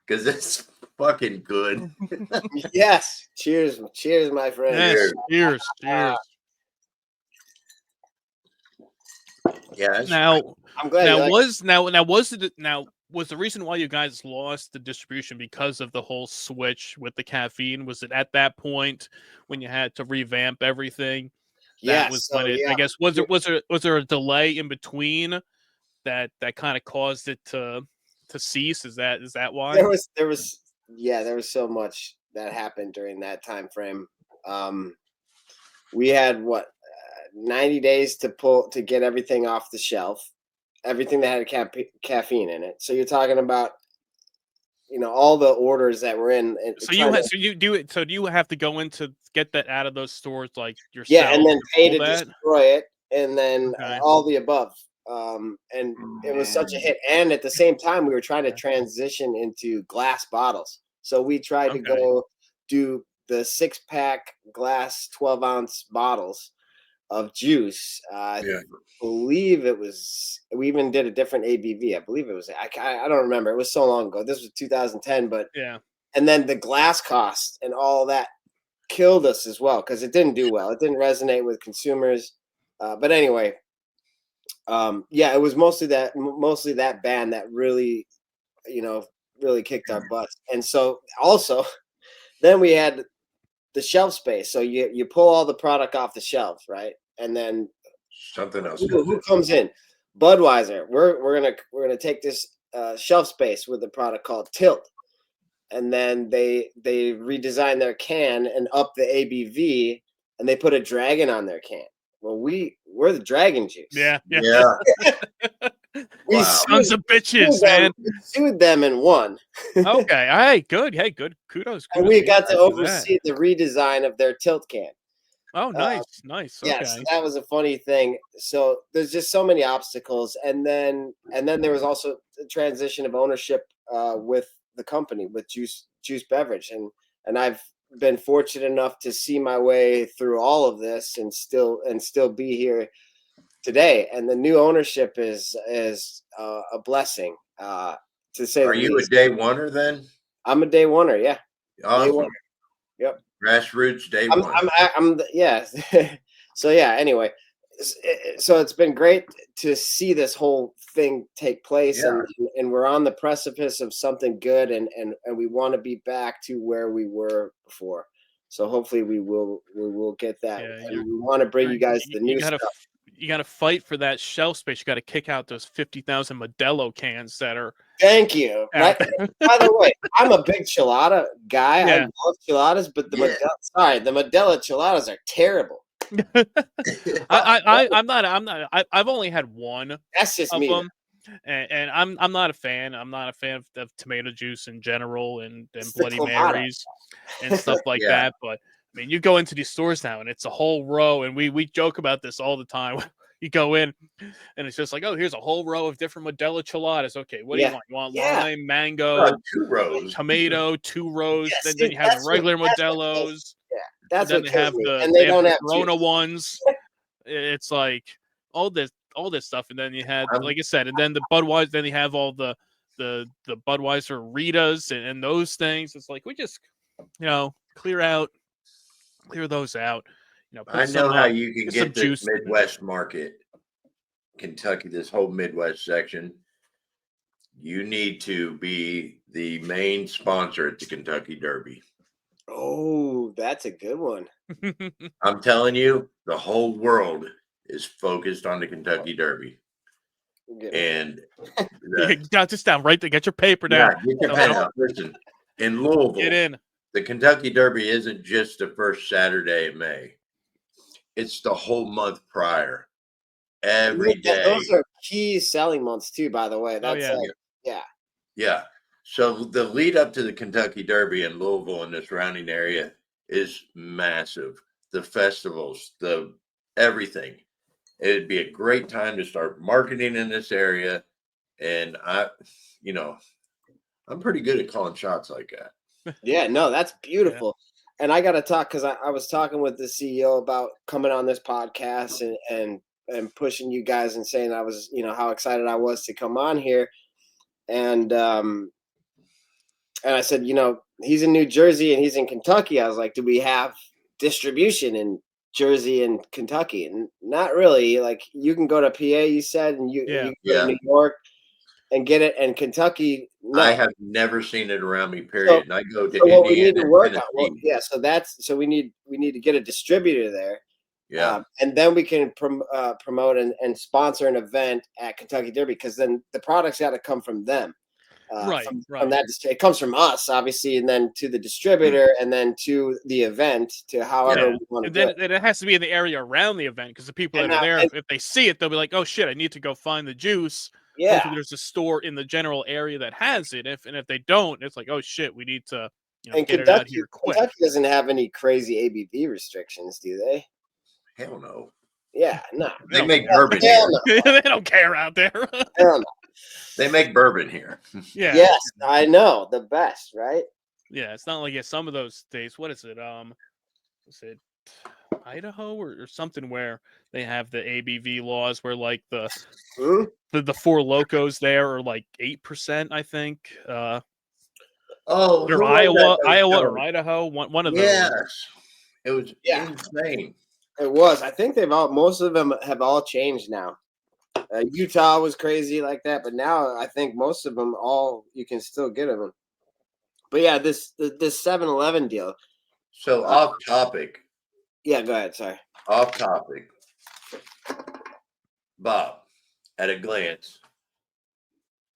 because it's fucking good. Yes. Cheers, my friend. yes, cheers. Yeah. I'm glad. Was the reason why you guys lost the distribution because of the whole switch with the caffeine? Was it at that point when you had to revamp everything? That was when it. I guess was there a delay in between that kind of caused it to cease? Is that why? There was so much that happened during that time frame. We had 90 days to get everything off the shelf, everything that had caffeine in it. So you're talking about, all the orders that were in. So do you have to go in to get that out of those stores like yourself? Yeah, and then pay to destroy it, and then all the above. And it was such a hit. And at the same time, we were trying to transition into glass bottles. So we tried to go do the 6-pack glass 12-ounce bottles of juice. I believe we even did a different ABV. I believe it was, I don't remember. It was so long ago. This was 2010, but yeah. And then the glass cost and all that killed us as well, because it didn't do well. It didn't resonate with consumers. But anyway, it was mostly that band that really, really kicked our butts. And so also then we had the shelf space. So you pull all the product off the shelves, right? And then Something else. Who comes in? Budweiser. We're gonna take this shelf space with a product called Tilt, and then they redesigned their can and up the ABV, and they put a dragon on their can. Well, we're the Dragon Juice. Yeah. We sons of bitches, man. We sued them and won. Okay. Hey, good. Kudos. And we got to oversee the redesign of their Tilt can. Oh, nice. Okay. Yes, that was a funny thing. So there's just so many obstacles, and then there was also the transition of ownership with the company with juice beverage, and I've been fortunate enough to see my way through all of this and still be here today. And the new ownership is a blessing, to say Are the you a least. day oneer then? I'm a day oneer, yeah. Day Awesome. one. Yep. Grassroots day one. Yeah. So yeah. Anyway, so it's been great to see this whole thing take place, Yeah. and we're on the precipice of something good, and we want to be back to where we were before. So hopefully we will get that. Yeah, And we want to bring you guys the new gotta, stuff. You got to fight for that shelf space. You got to kick out those 50,000 Modelo cans that are. Thank you. out By there. the way, I'm a big chilada guy. I Yeah. love chiladas, but the Modelo chiladas are terrible. I've only had one That's just of me. them, and I'm not a fan. I'm not a fan of tomato juice in general and It's the Bloody Clamato. Marys and stuff like Yeah. that. But I mean, you go into these stores now, and it's a whole row, and we joke about this all the time. You go in, and it's just like, oh, here's a whole row of different Modelo chiladas. Okay, what do you want? You want lime, mango, 2 rows. tomato, 2 rows. Yeah, then you have the regular Modelos. That's Then what they have kills me. the And they don't the have Corona juice. ones. It's like all this stuff, and then you had, I'm- like I said, and then the Budweiser. Then you have all the Budweiser Ritas and those things. It's like we just clear those out. Put I know some, how you can get some get this juice in there. Midwest market, Kentucky, this whole Midwest section. You need to be the main sponsor at the Kentucky Derby. Oh, that's a good one. I'm telling you, the whole world is focused on the Kentucky Derby. Good. And You got this down right there. Get your paper down. get your No, pen no. out. Listen, in Louisville, Get in. the Kentucky Derby isn't just the first Saturday of May. It's the whole month prior. Every day. Those are key selling months too, by the way. That's yeah. Yeah. So the lead up to the Kentucky Derby in Louisville and the surrounding area is massive. The festivals, the everything. It'd be a great time to start marketing in this area. And I'm pretty good at calling shots like that. Yeah, no, that's beautiful. And I got to talk, because I was talking with the CEO about coming on this podcast and pushing you guys and saying I was, how excited I was to come on here. And I said, he's in New Jersey and he's in Kentucky. I was like, do we have distribution in Jersey and Kentucky? And not really. Like, you can go to PA, you said, and you can go to New York and get it. And Kentucky, no. I have never seen it around me, period. And I go to what we Indiana need to work and on. Well, so we need to get a distributor there. Yeah. And then we can promote and sponsor an event at Kentucky Derby, because then the product's got to come from them. From that, it comes from us, obviously, and then to the distributor, and then to the event, to however we want to do it. And it has to be in the area around the event, because the people that are there, if they see it, they'll be like, "Oh shit, I need to go find the juice." Yeah, hopefully there's a store in the general area that has it. If they don't, it's like, "Oh shit, we need to get it out here quick." Kentucky doesn't have any crazy ABV restrictions, do they? Hell no. Yeah, no. They make bourbon here. No. They don't care out there. Hell no. They make bourbon here. Yeah. Yes, I know, the best, right? Yeah, it's not like some of those states. What is it? Is it Idaho or something where they have the ABV laws where like the Four Locos there are like 8%, I think. Or Iowa or Idaho. One of those. Yes, it was insane. It was. I think most of them have all changed now. Utah was crazy like that, but now I think most of them you can still get them. But yeah, this 7-Eleven deal. So off topic. Yeah, go ahead. Sorry. Off topic. Bob, at a glance,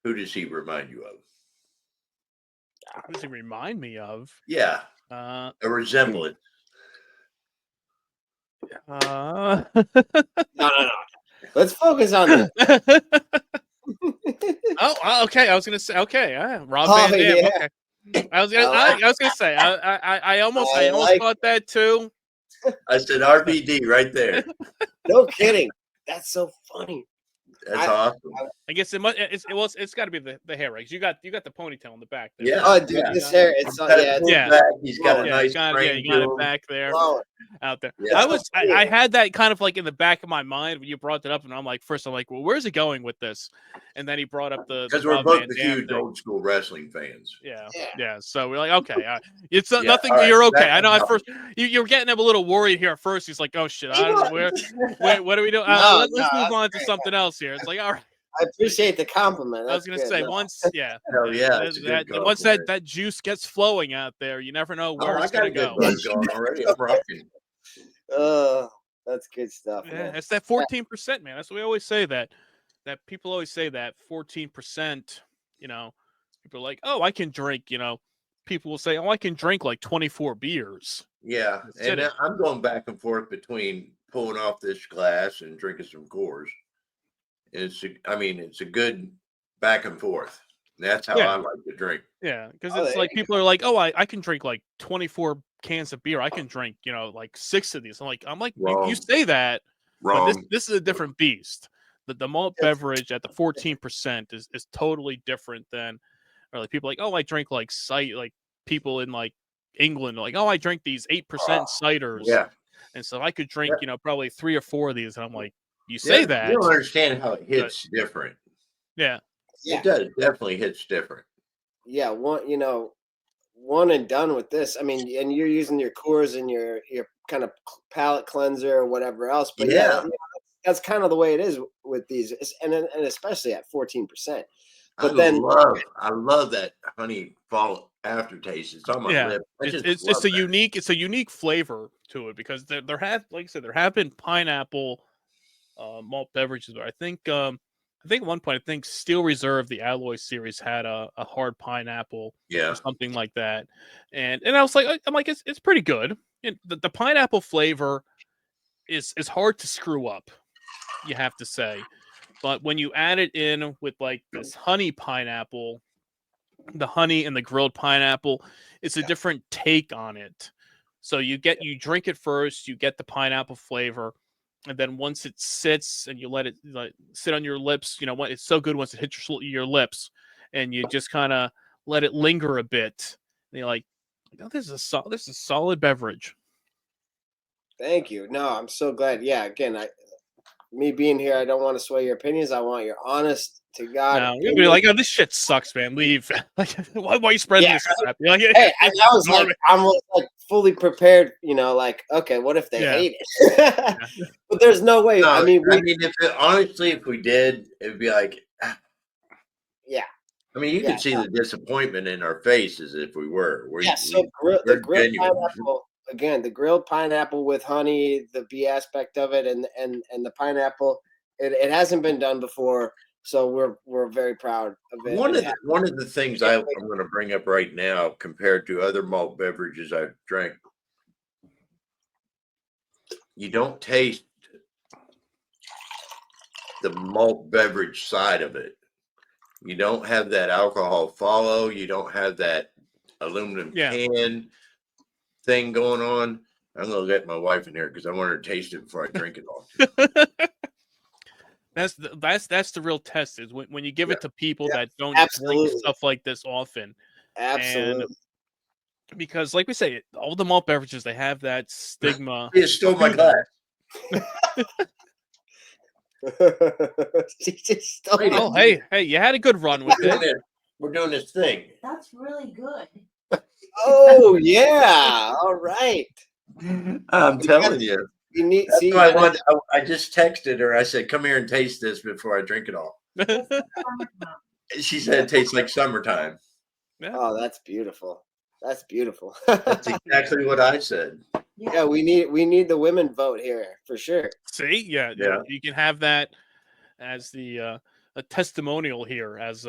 who does he remind you of? What does he remind me of? Yeah. A resemblance. No. Let's focus on this. Oh, okay. I was gonna say, okay, Rob Van Dam. Yeah. Okay. I was gonna say, I almost thought that too. I said RVD right there. No kidding. That's so funny. That's awesome. I guess it must. It's got to be the hair, right? 'Cause you got the ponytail in the back there. Yeah. Oh, dude, yeah. this hair, it's He's got yeah, it pulled yeah. back. He's got a Yeah, nice you got frame it to him. back there, flowing. out there. Yeah. I had that kind of like in the back of my mind when you brought it up, and I'm like, well, where's he going with this? And then he brought up the Because we're Rob both Van the Dam huge thing. old school wrestling fans. Yeah. So we're like, okay, it's Yeah, nothing. all right, You're okay. back I know. At up. first, you were getting him a little worried here. At first, he's like, oh shit, I don't know what do we do? No, Let's no, move that's on to great. something else here. It's like, all right. I appreciate the compliment. I was That's gonna good. say No. Hell yeah, it's a good once compliment. that juice gets flowing out there, you never know where I it's got a gonna good go. buzz going already. I'm rocking. That's good stuff. Yeah, Man. it's that 14%, man. That's what we always say. That people always say that 14%. You know, people are like, oh, I can drink. You know, people will say, oh, I can drink like 24 beers. Yeah, and I'm going back and forth between pulling off this glass and drinking some Coors. It's a good back and forth. That's how I like to drink. Yeah, because Oh, it's there like you people are like, oh, I can drink like 24 cans of beer. I can drink, like 6 of these. I'm like, you Wrong. say that, but Wrong. this is a different beast. The malt beverage at the 14% is totally different than, or like people like, oh, I drink like like people in like England are like, oh, I drink these 8% ciders. Yeah. And so I could drink, probably 3 or 4 of these. And I'm like, you say that. You don't understand how it hits different. Yeah. It does. It definitely hits different. Yeah, one and done with this. I mean, and you're using your Coors and your kind of palate cleanser or whatever else. But that's kind of the way it is with these, and especially at 14%. But I love that honey fall aftertaste. It's on my lip. It's a unique flavor to it because there have been pineapple malt beverages. I think at one point Steel Reserve, the Alloy series, had a hard pineapple or something like that, and I was like, it's pretty good. And the pineapple flavor is hard to screw up, you have to say. But when you add it in with like this honey pineapple, the honey and the grilled pineapple, it's a different take on it. So you drink it first, you get the pineapple flavor, and then once it sits and you let it sit on your lips, it's so good once it hits your lips, and you just kind of let it linger a bit. And you're like, this is a solid beverage. Thank you. No, I'm so glad. Yeah, again, me being here, I don't want to sway your opinions. I want your honest to God. No, you'll be like, oh, this shit sucks, man. Leave. Like, why are you spreading this crap? Like, hey, I was like, I'm like fully prepared. Like, okay, what if they hate it? But there's no way. No, I mean, if we did, it'd be like, yeah. I mean, you can see the disappointment in our faces if we were. The grilled pineapple. Again, the grilled pineapple with honey, the bee aspect of it, and the pineapple, it hasn't been done before, so we're very proud of it. One of the things I'm going to bring up right now, compared to other malt beverages I've drank, you don't taste the malt beverage side of it. You don't have that alcohol follow. You don't have that aluminum can thing going on. I'm gonna get my wife in here because I want her to taste it before I drink it all. That's the real test, is when you give it to people that don't Absolutely. drink stuff like this often. Absolutely. And because, like we say, all the malt beverages, they have that stigma. You stole my glass. Oh, hey, you had a good run with it. We're doing this thing. That's really good. Oh yeah! All right. I'm telling you. You need. That's See, why I just texted her. I said, "Come here and taste this before I drink it all." She said it tastes like summertime. Oh, that's beautiful. That's beautiful. That's exactly what I said. Yeah, we need the women vote here for sure. See, yeah, you can have that as the a testimonial here, as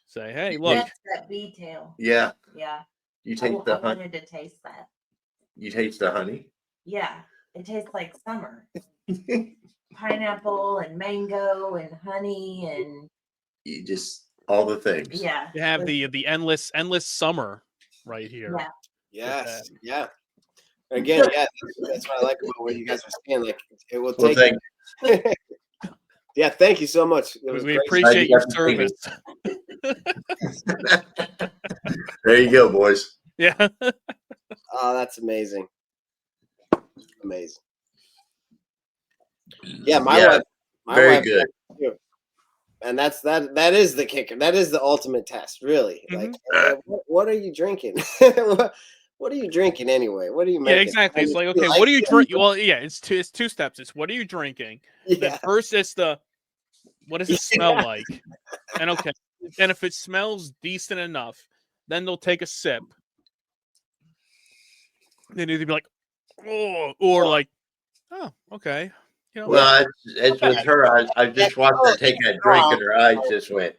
say, hey, look, That's that BEETAIL. Yeah. Yeah. You taste the I honey. wanted to taste that. You taste the honey. Yeah, it tastes like summer. Pineapple and mango and honey and You just all the things. yeah. you have the endless summer right here. Yeah. Yes. Yeah. Again, yeah, that's what I like about what you guys are saying. Like, it will Well, take. thank Yeah, Yeah, thank you so much. It was We great. appreciate your Glad you service. There you go, boys. Yeah. Oh, that's amazing. Amazing. Yeah, my very wife good. too. And that is the kicker. That is the ultimate test, really. Like, what are you drinking? What are you drinking anyway? What are you Yeah, making? exactly. It's And like, she okay, what are you likes it. drinking? Well, yeah, it's two steps. It's what are you drinking? Then Yeah. first it's what does it smell like? And okay, and if it smells decent enough, then they'll take a sip. Then either be like, oh, or like, oh, okay. You know, Well, it's with her. I just watched her take that drink and her eyes just went.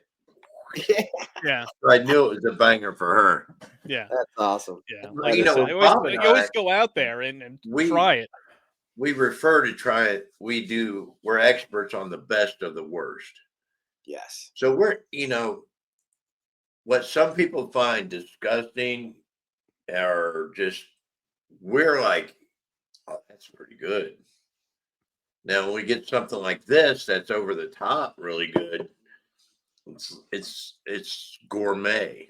yeah, So I knew it was a banger for her. yeah, That's awesome. yeah. Well, Like you I know, said, Bob and you always I, go out there and we- try it. we refer to try it. We're experts on the best of the worst. Yes. So what some people find disgusting or just, we're like, oh, that's pretty good. Now, when we get something like this, that's over the top, really good. It's gourmet.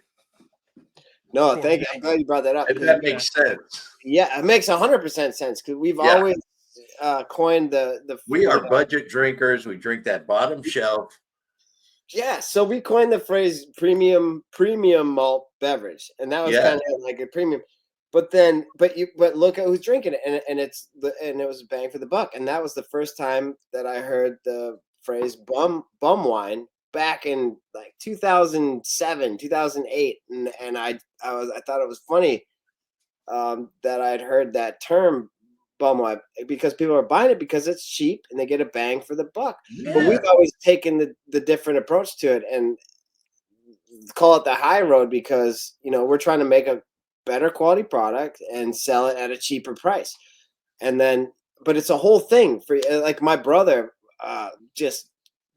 No, thank you. I'm glad you brought that up. If that makes sense. Yeah, it makes 100% sense because we've Yeah. always coined the. We are budget drinkers. We drink that bottom shelf. Yeah, so we coined the phrase premium malt beverage, and that was kind of like a premium. But look at who's drinking it, and it was bang for the buck, and that was the first time that I heard the phrase bum wine back in like 2007, 2008, and I thought it was funny that I'd heard that term bum wine because people are buying it because it's cheap and they get a bang for the buck. But we've always taken the different approach to it and call it the high road because we're trying to make a better quality product and sell it at a cheaper price. And then, but it's a whole thing for like my brother just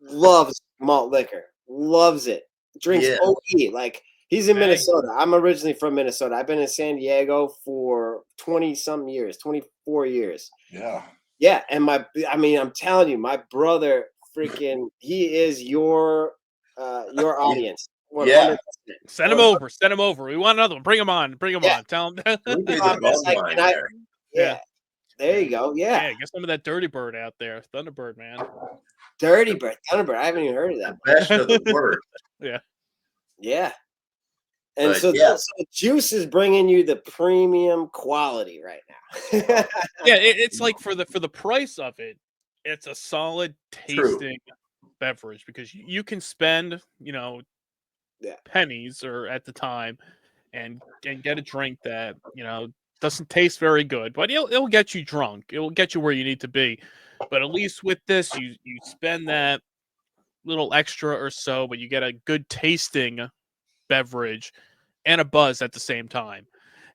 loves malt liquor, loves it, drinks OE. Like he's in Minnesota. I'm originally from Minnesota. I've been in San Diego for 20-some years, 24 years. Yeah. Yeah. And I'm telling you, my brother he is your audience. 100%. Yeah. Send him over. Send him over. We want another one. Bring him on. Bring him on. Tell him. We do the bum wine there. Yeah. There you go. Yeah. Yeah. Get some of that Dirty Bird out there. Thunderbird, man. Dirty Bird. Thunderbird. I haven't even heard of that. The best of the worst. Yeah. Yeah. And But, so yeah. Juice is bringing you the premium quality right now. Yeah. It's like for the price of it, it's a solid tasting beverage because you can spend, pennies or at the time and get a drink that, doesn't taste very good, but it'll get you drunk. It'll get you where you need to be. But at least with this, you spend that little extra or so, but you get a good tasting beverage and a buzz at the same time.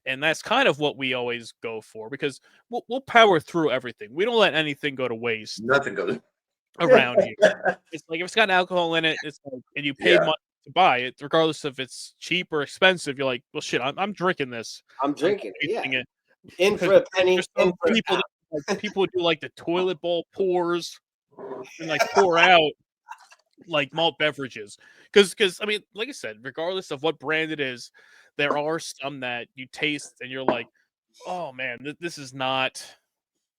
And that's kind of what we always go for because we'll power through everything. We don't let anything go to waste. Nothing goes Around here. It's like if it's got alcohol in it, it's like, and you paid money to buy it, regardless if it's cheap or expensive. You're like, well, shit, I'm drinking this. I'm drinking it. Yeah. It. In for a penny. There's some people do like the toilet bowl pours and like pour out like malt beverages. Because I mean, like I said, regardless of what brand it is, there are some that you taste and you're like, oh man, this is not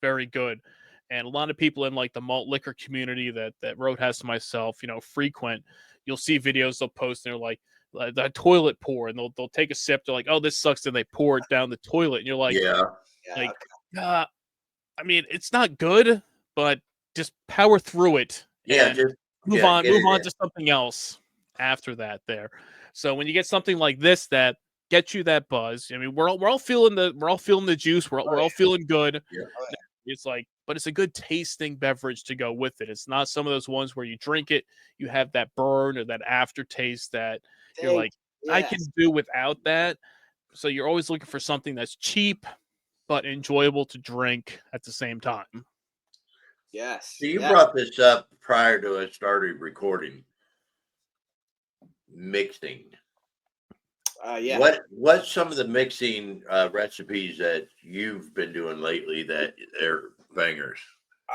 very good. And a lot of people in like the malt liquor community that Roadhouse and myself, frequent, you'll see videos they'll post and they're like the toilet pour and they'll take a sip. They're like, oh, this sucks. And they pour it down the toilet. And you're like, I mean, it's not good, but just power through it. Yeah. And move on to something else after that there. So when you get something like this that gets you that buzz, I mean, we're all feeling the juice. We're all feeling good. Yeah. It's like, but it's a good tasting beverage to go with it. It's not some of those ones where you drink it, you have that burn or that aftertaste that you're like, I can do without that. So you're always looking for something that's cheap, but enjoyable to drink at the same time. Yes. So you brought this up prior to us started recording. Mixing. Yeah. What's some of the mixing recipes that you've been doing lately that they're bangers?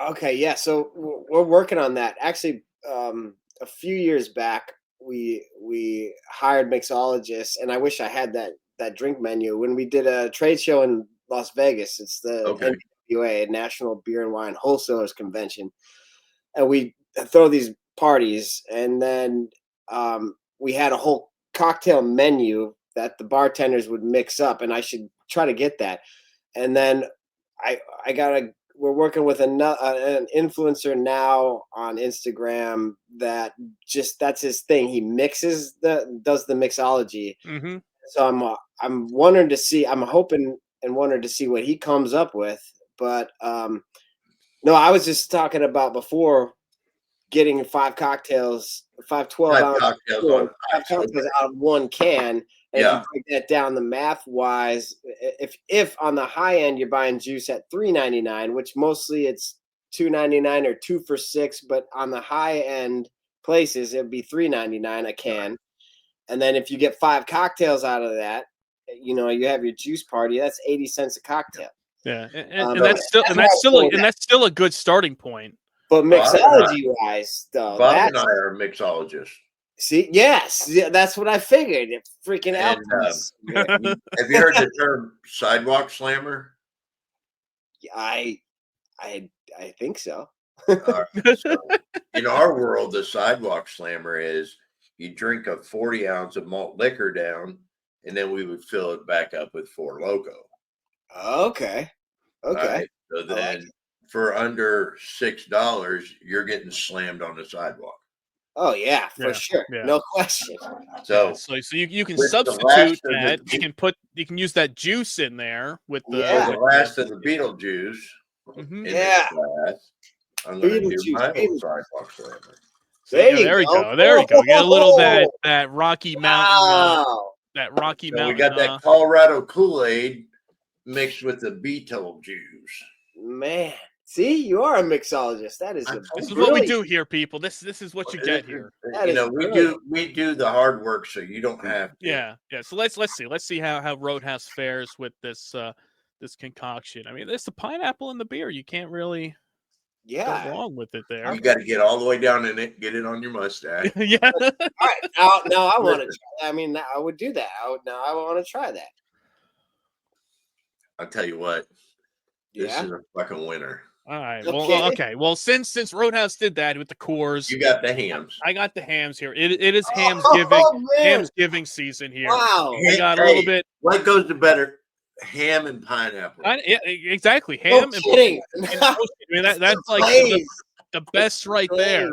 Okay, yeah. So we're working on that. Actually, a few years back, we hired mixologists, and I wish I had that drink menu when we did a trade show in Las Vegas. It's the Okay. NWA, National Beer and Wine Wholesalers Convention, and we throw these parties, and then we had a whole cocktail menu that the bartenders would mix up, and I should try to get that. And then we're working with an influencer now on Instagram that's his thing. He does the mixology. Mm-hmm. So I'm wondering to see. I'm hoping and wondering to see what he comes up with. But no, I was just talking about before getting 5 cocktails, 5 12-ounce cocktails out of one can. And Yeah. if you break that down the math wise, if on the high end you're buying juice at $3.99, which mostly it's $2.99 or 2 for $6, but on the high end places it'd be $3.99 a can. And then if you get 5 cocktails out of that, you have your juice party. That's 80 cents a cocktail. Yeah, and that's still a good starting point. But mixology wise, though, Bob and I are mixologists. See, yes, that's what I figured. Freaking out. Have you heard the term sidewalk slammer? I think so. So, in our world, the sidewalk slammer is you drink a 40-ounce of malt liquor down, and then we would fill it back up with 4 Loko. Okay. Right? So then for under $6, you're getting slammed on the sidewalk. Oh yeah, for sure, no question. So you can substitute that. You can use that juice in there with the last of the BEETAIL JOOSE. Mm-hmm. I'm going to do my own sidewalk slammer. There you go. There you go. Get a little that Rocky Mountain. That Rocky Mountain. We got that Colorado Kool-Aid mixed with the BEETAIL JOOSE. Man, see, you are a mixologist. This is what we do here, people. This is what you get here. We do the hard work, so you don't have to. Yeah. So let's see how Roadhouse fares with this this concoction. I mean, there's the pineapple in the beer. You can't really go wrong with it there. You got to get all the way down in it, get it on your mustache. Yeah. All right. Now I want to try. I mean, I would do that. I want to try that. I'll tell you what. This is a fucking winner. All right. Well, okay. Well, since Roadhouse did that with the Coors, you got the hams. I got the hams here. It is Hamsgiving season here. Wow. We got a little bit. What goes to better? Ham and pineapple. Exactly. Ham and kidding. I mean, that's like the best right there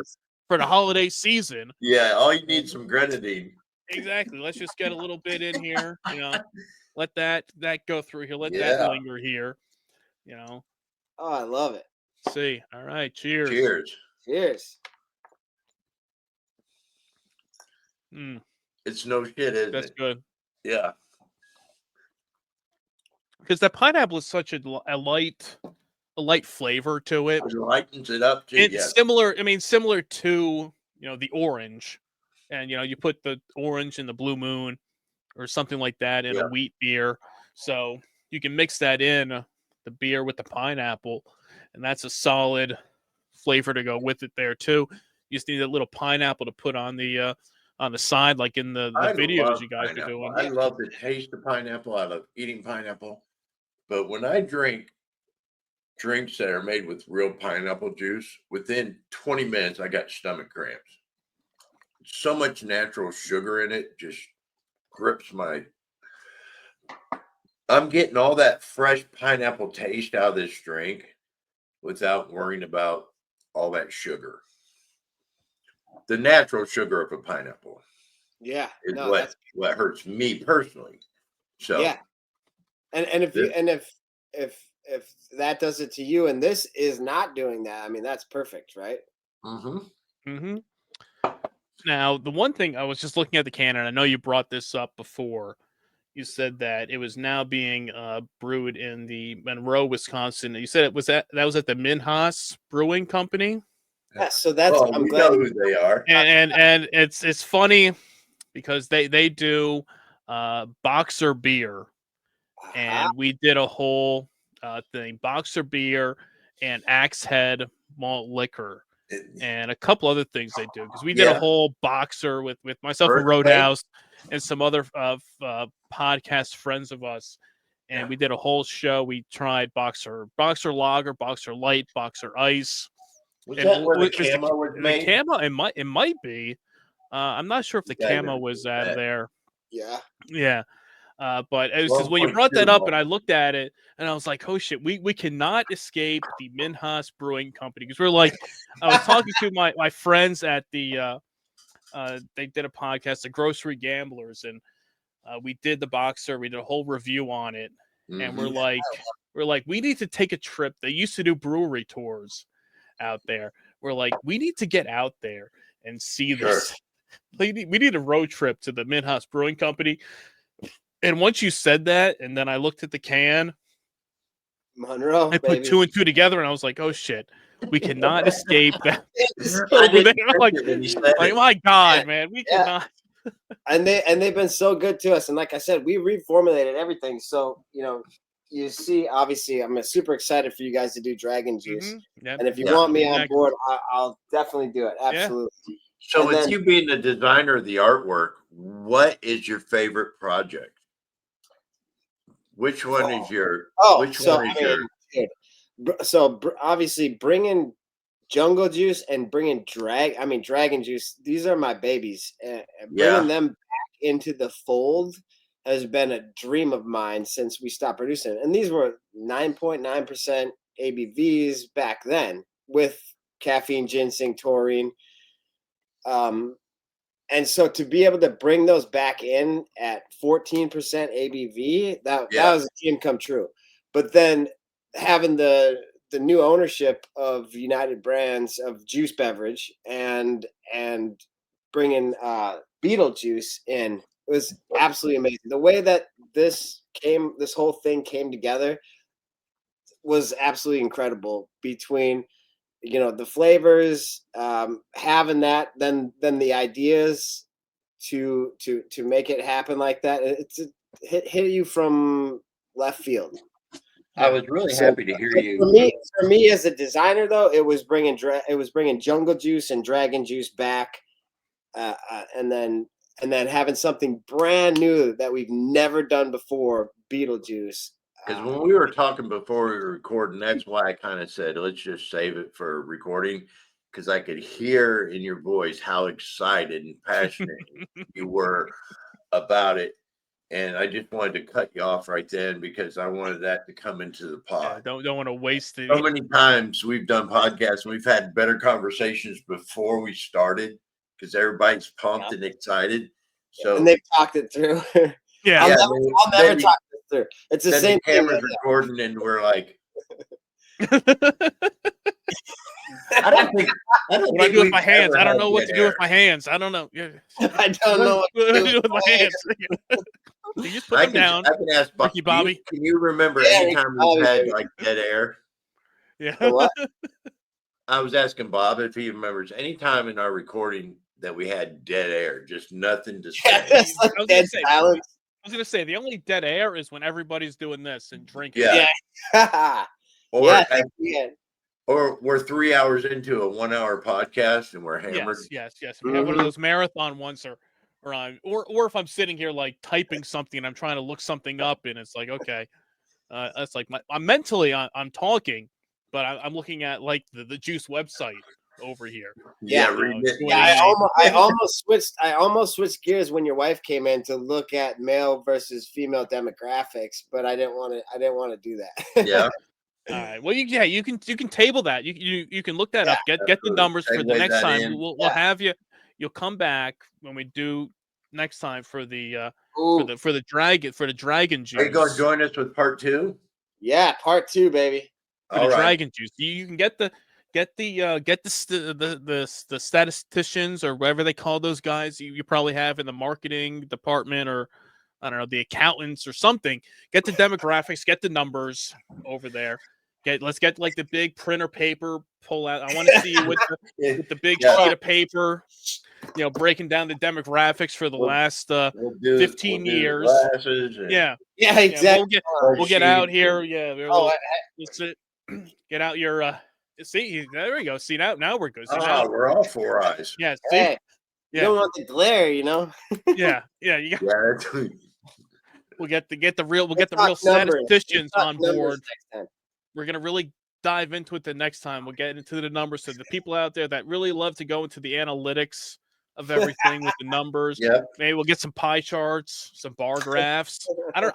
for the holiday season. Yeah. All you need is some grenadine. Exactly. Let's just get a little bit in here. Let that go through here. Let that linger here. Oh, I love it. See. All right. Cheers. Cheers. It's no shit, isn't it? That's good. Yeah. Because that pineapple is such a light flavor to it. It lightens it up too. It's similar. I mean, similar to the orange, and you put the orange in the Blue Moon or something like that in a wheat beer. So you can mix that in the beer with the pineapple, and that's a solid flavor to go with it there too. You just need a little pineapple to put on the side, like in the videos you guys are doing. I love the taste of pineapple. I love eating pineapple. But when I drink drinks that are made with real pineapple juice, within 20 minutes, I got stomach cramps. So much natural sugar in it just grips I'm getting all that fresh pineapple taste out of this drink without worrying about all that sugar. The natural sugar of a pineapple. Yeah. Is what hurts me personally. So yeah. And if that does it to you and this is not doing that, I mean, that's perfect, right? Mm-hmm. Now, the one thing I was just looking at the can, and I know you brought this up before. You said that it was now being brewed in the Monroe, Wisconsin. You said that was at the Minhas Brewing Company. Yeah, so that's I'm glad who they are. And it's funny because they do Boxer beer, and we did a whole thing, Boxer beer and Axe Head malt liquor. and a couple other things they do, because we did a Yeah. whole boxer with myself and Birthday? Roadhouse and some other podcast friends of us, and we did a whole show. We tried boxer lager, boxer light, boxer ice. Was And that where the was camo was the made? camo? It might be. I'm not sure if the You guys camo are was doing out of that. there. Yeah. Yeah. But it was because when you brought 12.2 that up, and I volts. looked at it, and I was like, "Oh shit, we cannot escape the Minhas Brewing Company," because we're like, I was talking to my friends at the they did a podcast, the Grocery Gamblers, and we did the boxer, we did a whole review on it, and we're Mhm. like, we need to take a trip. They used to do brewery tours out there. We're like, we need to get out there and see Sure. this. We need a road trip to the Minhas Brewing Company. And once you said that, and then I looked at the can, Monroe, I put baby. 2 and 2 together, and I was like, "Oh shit, we cannot escape that." I Over there, didn't like, think it when you said like, it. my God, man, we Yeah. cannot. And they've been so good to us. And like I said, we reformulated everything. So you see, obviously, I'm super excited for you guys to do Dragon Juice. Yeah. And if you Yeah. want me on Next. board, I'll definitely do it. Absolutely. So And with then- you being the designer of the artwork, what is your favorite project? Which one is your? Which one is your? dude, obviously bringing Jungle Juice and bringing Dragon Juice, these are my babies. And bringing them back into the fold has been a dream of mine since we stopped producing. And these were 9.9% ABVs back then with caffeine, ginseng, taurine. And so to be able to bring those back in at 14% ABV, that was a dream come true. But then having the new ownership of United Brands of juice beverage and bringing Beetle Juice in was absolutely amazing. The way that this whole thing came together was absolutely incredible, between the flavors, having that, then the ideas to make it happen like that. It's hit you from left field. I was really happy to hear you. For me as a designer, though, it was bringing Jungle Juice and Dragon Juice back, and then having something brand new that we've never done before, Beetle Juice. Because when we were talking before we were recording, that's why I kind of said, let's just save it for recording, because I could hear in your voice how excited and passionate you were about it. And I just wanted to cut you off right then, because I wanted that to come into the pod. Yeah, don't want to waste it. So many times we've done podcasts and we've had better conversations before we started, because everybody's pumped and excited. So and they've talked it through. Yeah. I'll never talk this through. It's the same thing. Camera's recording and we're like, I don't think what do I do with my hands? I don't know what to do with my hands. I don't know. Yeah. I don't know what to do with my hands. You just put them down. I can ask Ricky Bobby. Can you remember Yeah, any time Ricky we've had Bobby. like dead air? Yeah. What? I was asking Bob if he remembers any time in our recording that we had dead air, just nothing to say. Yeah, it's like I was dead gonna say- silence. I was gonna say the only dead air is when everybody's doing this and drinking. Yeah. Yeah. Or, Yeah. or we're 3 hours into a 1 hour podcast and we're hammered. Yes. If we have one of those marathon ones, or if I'm sitting here like typing something and I'm trying to look something up, and it's like, okay, that's like I'm mentally I'm talking, but I'm looking at like the Juice website over here. Yeah, You know, read it. Yeah, I almost switched gears when your wife came in to look at male versus female demographics, but I didn't want to do that. Yeah. All right. Well, you can table that. You can look that up. Get the numbers for the Segue next that time. in. We'll have you. You'll come back when we do next time for the Ooh, for the dragon juice. Are you going to join us with part 2? yeah, part 2, baby. For the dragon juice. You can get the statisticians, or whatever they call those guys you probably have in the marketing department, or I don't know, the accountants or something. Get the demographics, get the numbers over there. Let's get like the big printer paper, pull out. I want to see you with the big sheet of paper, breaking down the demographics for the last 15 years. Yeah, exactly. We'll get out here. Yeah, get out your See, there we go. See, now we're good. See, Oh, now, we're all 4 eyes. yeah, see, Hey, you yeah, don't want the glare, you know. yeah. You got, Yeah, that's we'll get the real We'll talk numbers. statisticians We'll talk on numbers board. next time. We're gonna really dive into it the next time. We'll get into the numbers. So the people out there that really love to go into the analytics of everything with the numbers, Yep. maybe we'll get some pie charts, some bar graphs. I don't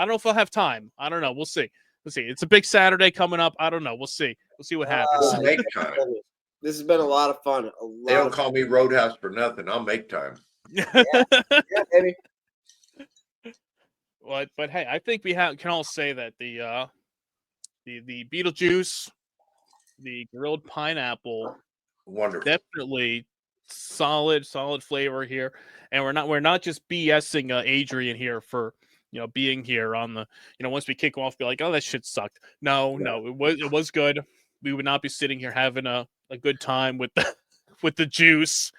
know if I'll have time. I don't know. We'll see. We'll see. It's a big Saturday coming up. I don't know. We'll see. We'll see what happens. We'll make time. This has been a lot of fun. They don't call me Roadhouse for nothing. I'll make time. Yeah, baby. But hey, I think we can all say that the Beetle Juice, the grilled pineapple, Wonderful. definitely solid flavor here. And we're not just BSing Adrian here for being here on the once we kick off, be like, oh, that shit sucked. No, it was good. We would not be sitting here having a good time with the with the juice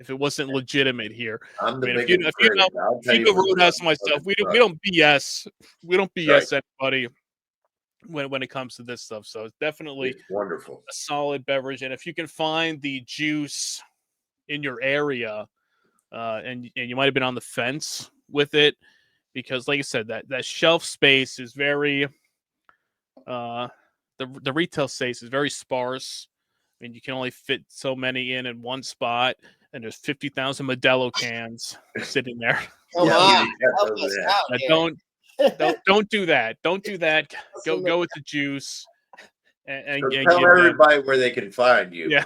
if it wasn't legitimate here. I'm the if biggest you critic. I'll tell you what, Roadhouse myself, we don't BS. We don't BS anybody when it comes to this stuff. So it's definitely It's wonderful. a solid beverage. And if you can find the juice in your area, and you might have been on the fence with it, because like I said, that shelf space is very the retail space is very sparse. I mean, you can only fit so many in one spot, and there's 50,000 Modelo cans sitting there. Come Yeah, on, we got help those us in. out But here. don't do that. Don't do that. Go with the juice. And So get tell that. everybody where they can find you. Yeah.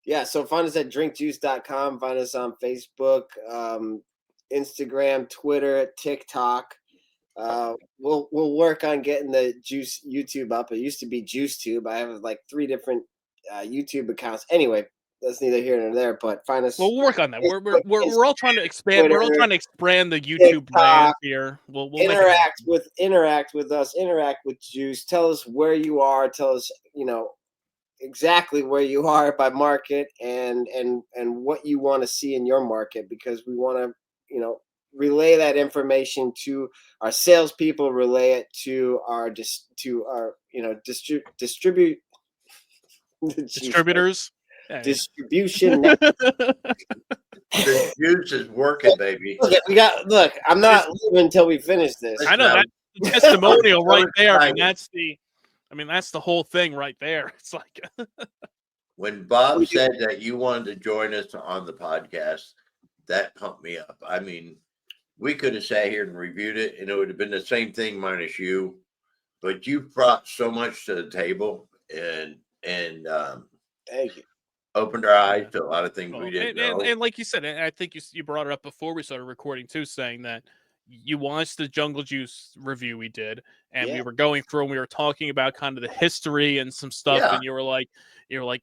Yeah, so find us at drinkjuice.com. Find us on Facebook, Instagram, Twitter, TikTok. We'll work on getting the Juice YouTube up. It used to be JuiceTube. I have like 3 different YouTube accounts. Anyway, that's neither here nor there. But find us. We'll work on that. Facebook, We're all trying to expand. We're all Twitter, trying to expand the YouTube brand TikTok, here. We'll make it interact with us. Interact with Juice. Tell us where you are. Tell us exactly where you are by market and what you want to see in your market, because we want to relay that information to our salespeople, relay it to our distributors. Distribution. The juice is working, baby. Look, I'm not leaving until we finish this. I know that's the testimonial right there. I mean, that's the whole thing right there. It's like When Bob said that you wanted to join us on the podcast, that pumped me up. I mean, we could have sat here and reviewed it, and it would have been the same thing minus you. But you brought so much to the table, and Thank you. opened our eyes to a lot of things we didn't know. And like you said, and I think you brought it up before we started recording too, saying that you watched the Jungle Juice review we did, and we were going through and we were talking about kind of the history and some stuff, and you were like,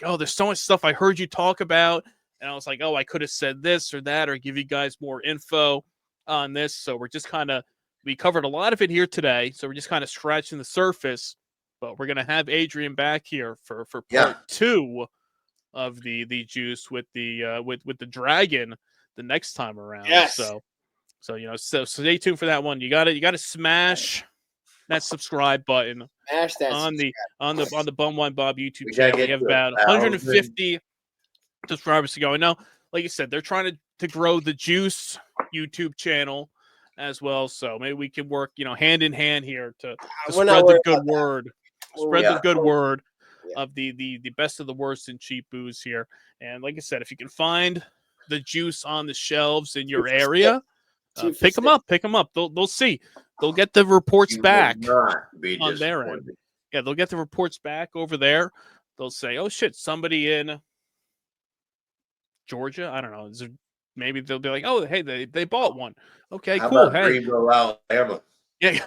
oh, there's so much stuff I heard you talk about, and I was like, oh, I could have said this or that, or give you guys more info on this. So we're just we covered a lot of it here today, so we're just kind of scratching the surface, but we're gonna have Adrian back here for part 2 of the juice with the with the dragon the next time around. Yes. So stay tuned for that one. You gotta smash that subscribe button. Smash that on the Bum Wine Bob YouTube We channel. gotta We get have to about 1,000. 150 subscribers to go. And now, like you said, they're trying to grow the Juice YouTube channel as well. So maybe we can work, hand in hand here to spread the good word. Spread the good word of the best of the worst in cheap booze here. And like I said, if you can find the juice on the shelves in your area, pick them up. They'll see. They'll get the reports back on their end. Yeah, they'll get the reports back over there. They'll say, "Oh shit, somebody in Georgia, I don't know. Maybe they'll be like, oh, hey, they bought one. Okay, How cool. about Hey, Greenville, Alabama? yeah."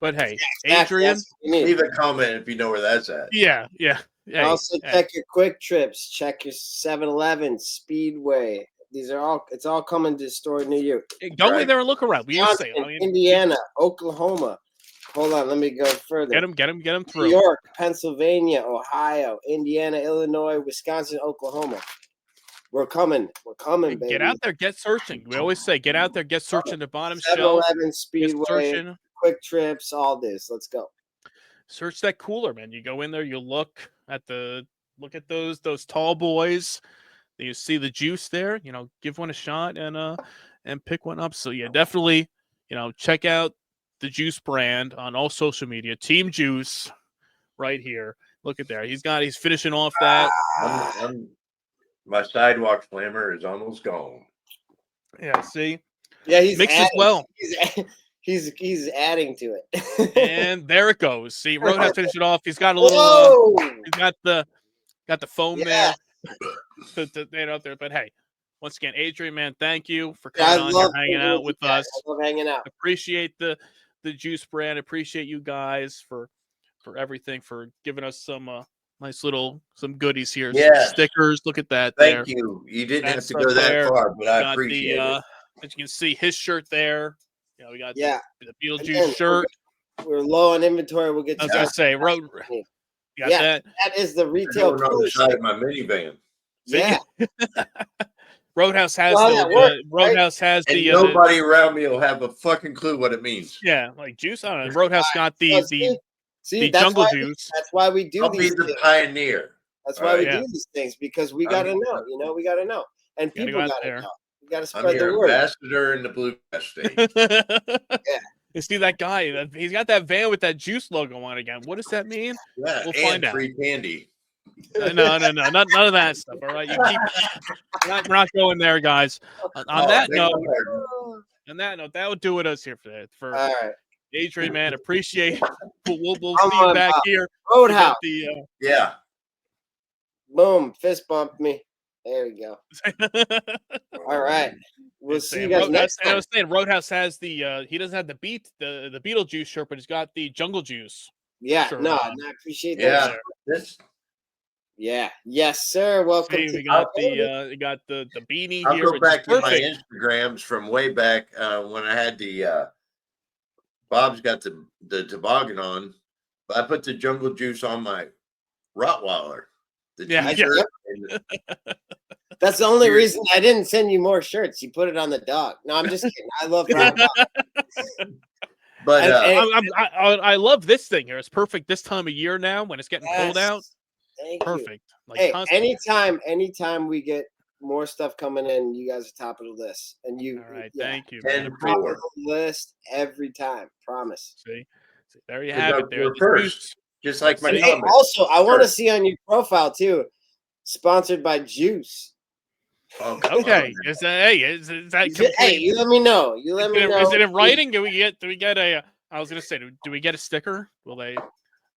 But hey, Adrian, Leave a comment if you know where that's at. yeah. Hey, also, check your Quick Trips. Check your 7-Eleven, Speedway. It's all coming to store near you. Go in there and look around. We used to say, Indiana, Oklahoma. Hold on, let me go further. Get them through. New York, Pennsylvania, Ohio, Indiana, Illinois, Wisconsin, Oklahoma. We're coming, baby. Get out there, get searching. We always say, get out there, get searching the bottom shelf. 7-Eleven, Speedway, Quick Trips, all this. Let's go. search that cooler, man. You go in there, you look at those tall boys. You see the juice there, give one a shot and pick one up. So yeah, definitely, check out the Juice brand on all social media. Team Juice right here. Look at there. He's finishing off that. My sidewalk slammer is almost gone. Yeah, see? Yeah, he's mixed as adding. well. He's adding to it. And there it goes. See, Roadhouse finished it off. He's got a little he's got the foam there. Up there. But hey, once again, Adrian, man, thank you for coming on here, hanging out with us. I love hanging out. Appreciate the Juice brand. Appreciate you guys for everything, for giving us some some goodies here. Yeah. Some stickers. Look at that. Thank you. You didn't have to go that far, but I appreciate it. As you can see, his shirt there. We got the Beetlejuice Again, shirt. We're low on inventory. We'll get I was gonna say, you got that? That is the retail on the side of my minivan. Yeah. Roadhouse has has and the nobody around me will have a fucking clue what it means. Yeah, like Juice. I don't know. Roadhouse got the Jungle Juice. That's why we do I'll these be the things. pioneer. That's why we do these things, because we gotta know. We gotta know, and people gotta know. We gotta spread I'm the your word. ambassador in the Bluegrass State. You see that guy? He's got that van with that Juice logo on again. What does that mean? Yeah, we'll and find out. free candy. No, none of that stuff. All right, we're not going there, guys. On that note, that would do it us here for All right. Adrian, man. Appreciate it. We'll see you back here. Roadhouse. Yeah. Boom. Fist bumped me. There we go. All right. We'll see you guys next time. I was saying, Roadhouse has the he doesn't have the Beetlejuice shirt, but he's got the Jungle Juice. Yeah, shirt no, on. I appreciate that. Yeah. Yes, sir. Welcome. See, we got the beanie I'll here. go back to my Instagrams from way back when I had the Bob's got the toboggan on. But I put the Jungle Juice on my Rottweiler. That's the only reason I didn't send you more shirts. You put it on the dog. No, I'm just kidding. I love Rottweiler. But I love this thing here. It's perfect this time of year now when it's getting cold out. Perfect. Like, hey, anytime we get more stuff coming in, you guys are top of the list. And you, all right, thank you. Top of the list every time. Promise. See there you have it. There, first, just like my comment. Also, I want to see on your profile too. Sponsored by Juice. Okay. Is that complete? Hey, you let me know. You let me know. Is it in writing? Do we get a? I was gonna say, do we get a sticker? Will they?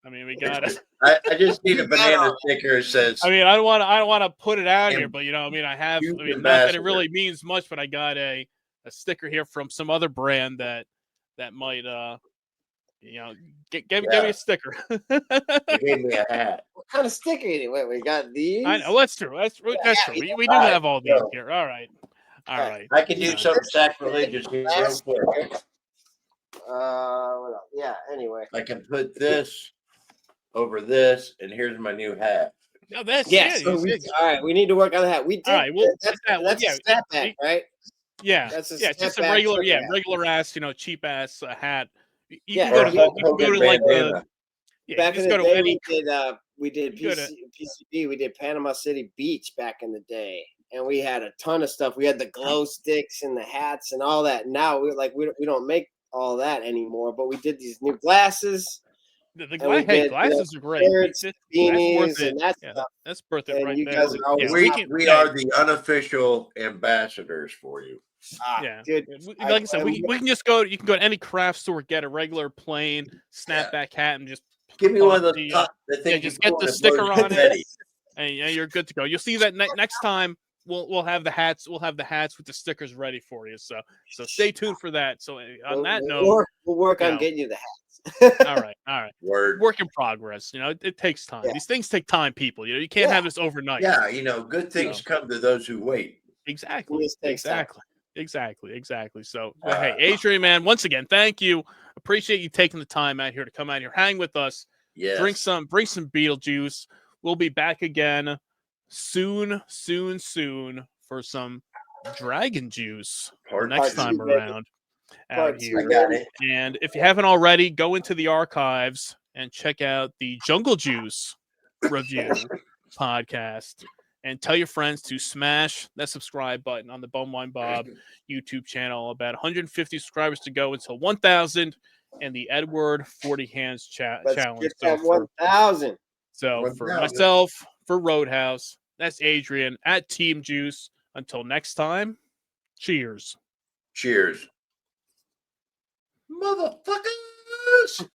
I mean, we got it. I just need a banana sticker that says. I mean, I don't want to put it out here, but I mean, I have. I mean, not that it really means much, but I got a sticker here from some other brand that might give me a sticker. You gave me a hat. What kind of sticker? Wait, we got these. I know that's true. That's true. We do have all these here. All right. I can do something sacrilegious here real quick. What else? Yeah. Anyway, I can put this over this, and here's my new hat. No, that's all right. We need to work on the hat. We did. All right. Well, that's a snapback, right? Yeah. That's it's just a regular ass, cheap ass hat. You can Back in the day, we did PCB. We did Panama City Beach back in the day, and we had a ton of stuff. We had the glow sticks and the hats and all that. Now we don't make all that anymore, but we did these new glasses. Glasses are great. Shirts, beanies, and that's worth it right there. We are the unofficial ambassadors for you. Dude, like I said, we can just go. You can go to any craft store, get a regular plain snapback hat, and just give me one of those. Just get the sticker on it, and you're good to go. You'll see that next time. We'll have the hats. We'll have the hats with the stickers ready for you. So stay tuned for that. So on that note, we'll work on getting you the hats. all right. Word. Work in progress. It takes time. These things take time, people. You can't have this overnight. Yeah, good things come to those who wait. Exactly. So hey, Adrian, man, once again, thank you. Appreciate you taking the time out here to come out here, hang with us. Yeah. Bring some Beetlejuice. We'll be back again soon for some Dragon Juice next time around out here. I got it. And if you haven't already, go into the archives and check out the Jungle Juice review podcast. And tell your friends to smash that subscribe button on the Bumwine Bob YouTube channel. About 150 subscribers to go until 1,000 and the Edward 40 Hands Let's challenge. get So that 1,000. for 1,000. myself, for Roadhouse, that's Adrian at Team Juice. Until next time, cheers. Cheers. Motherfuckers.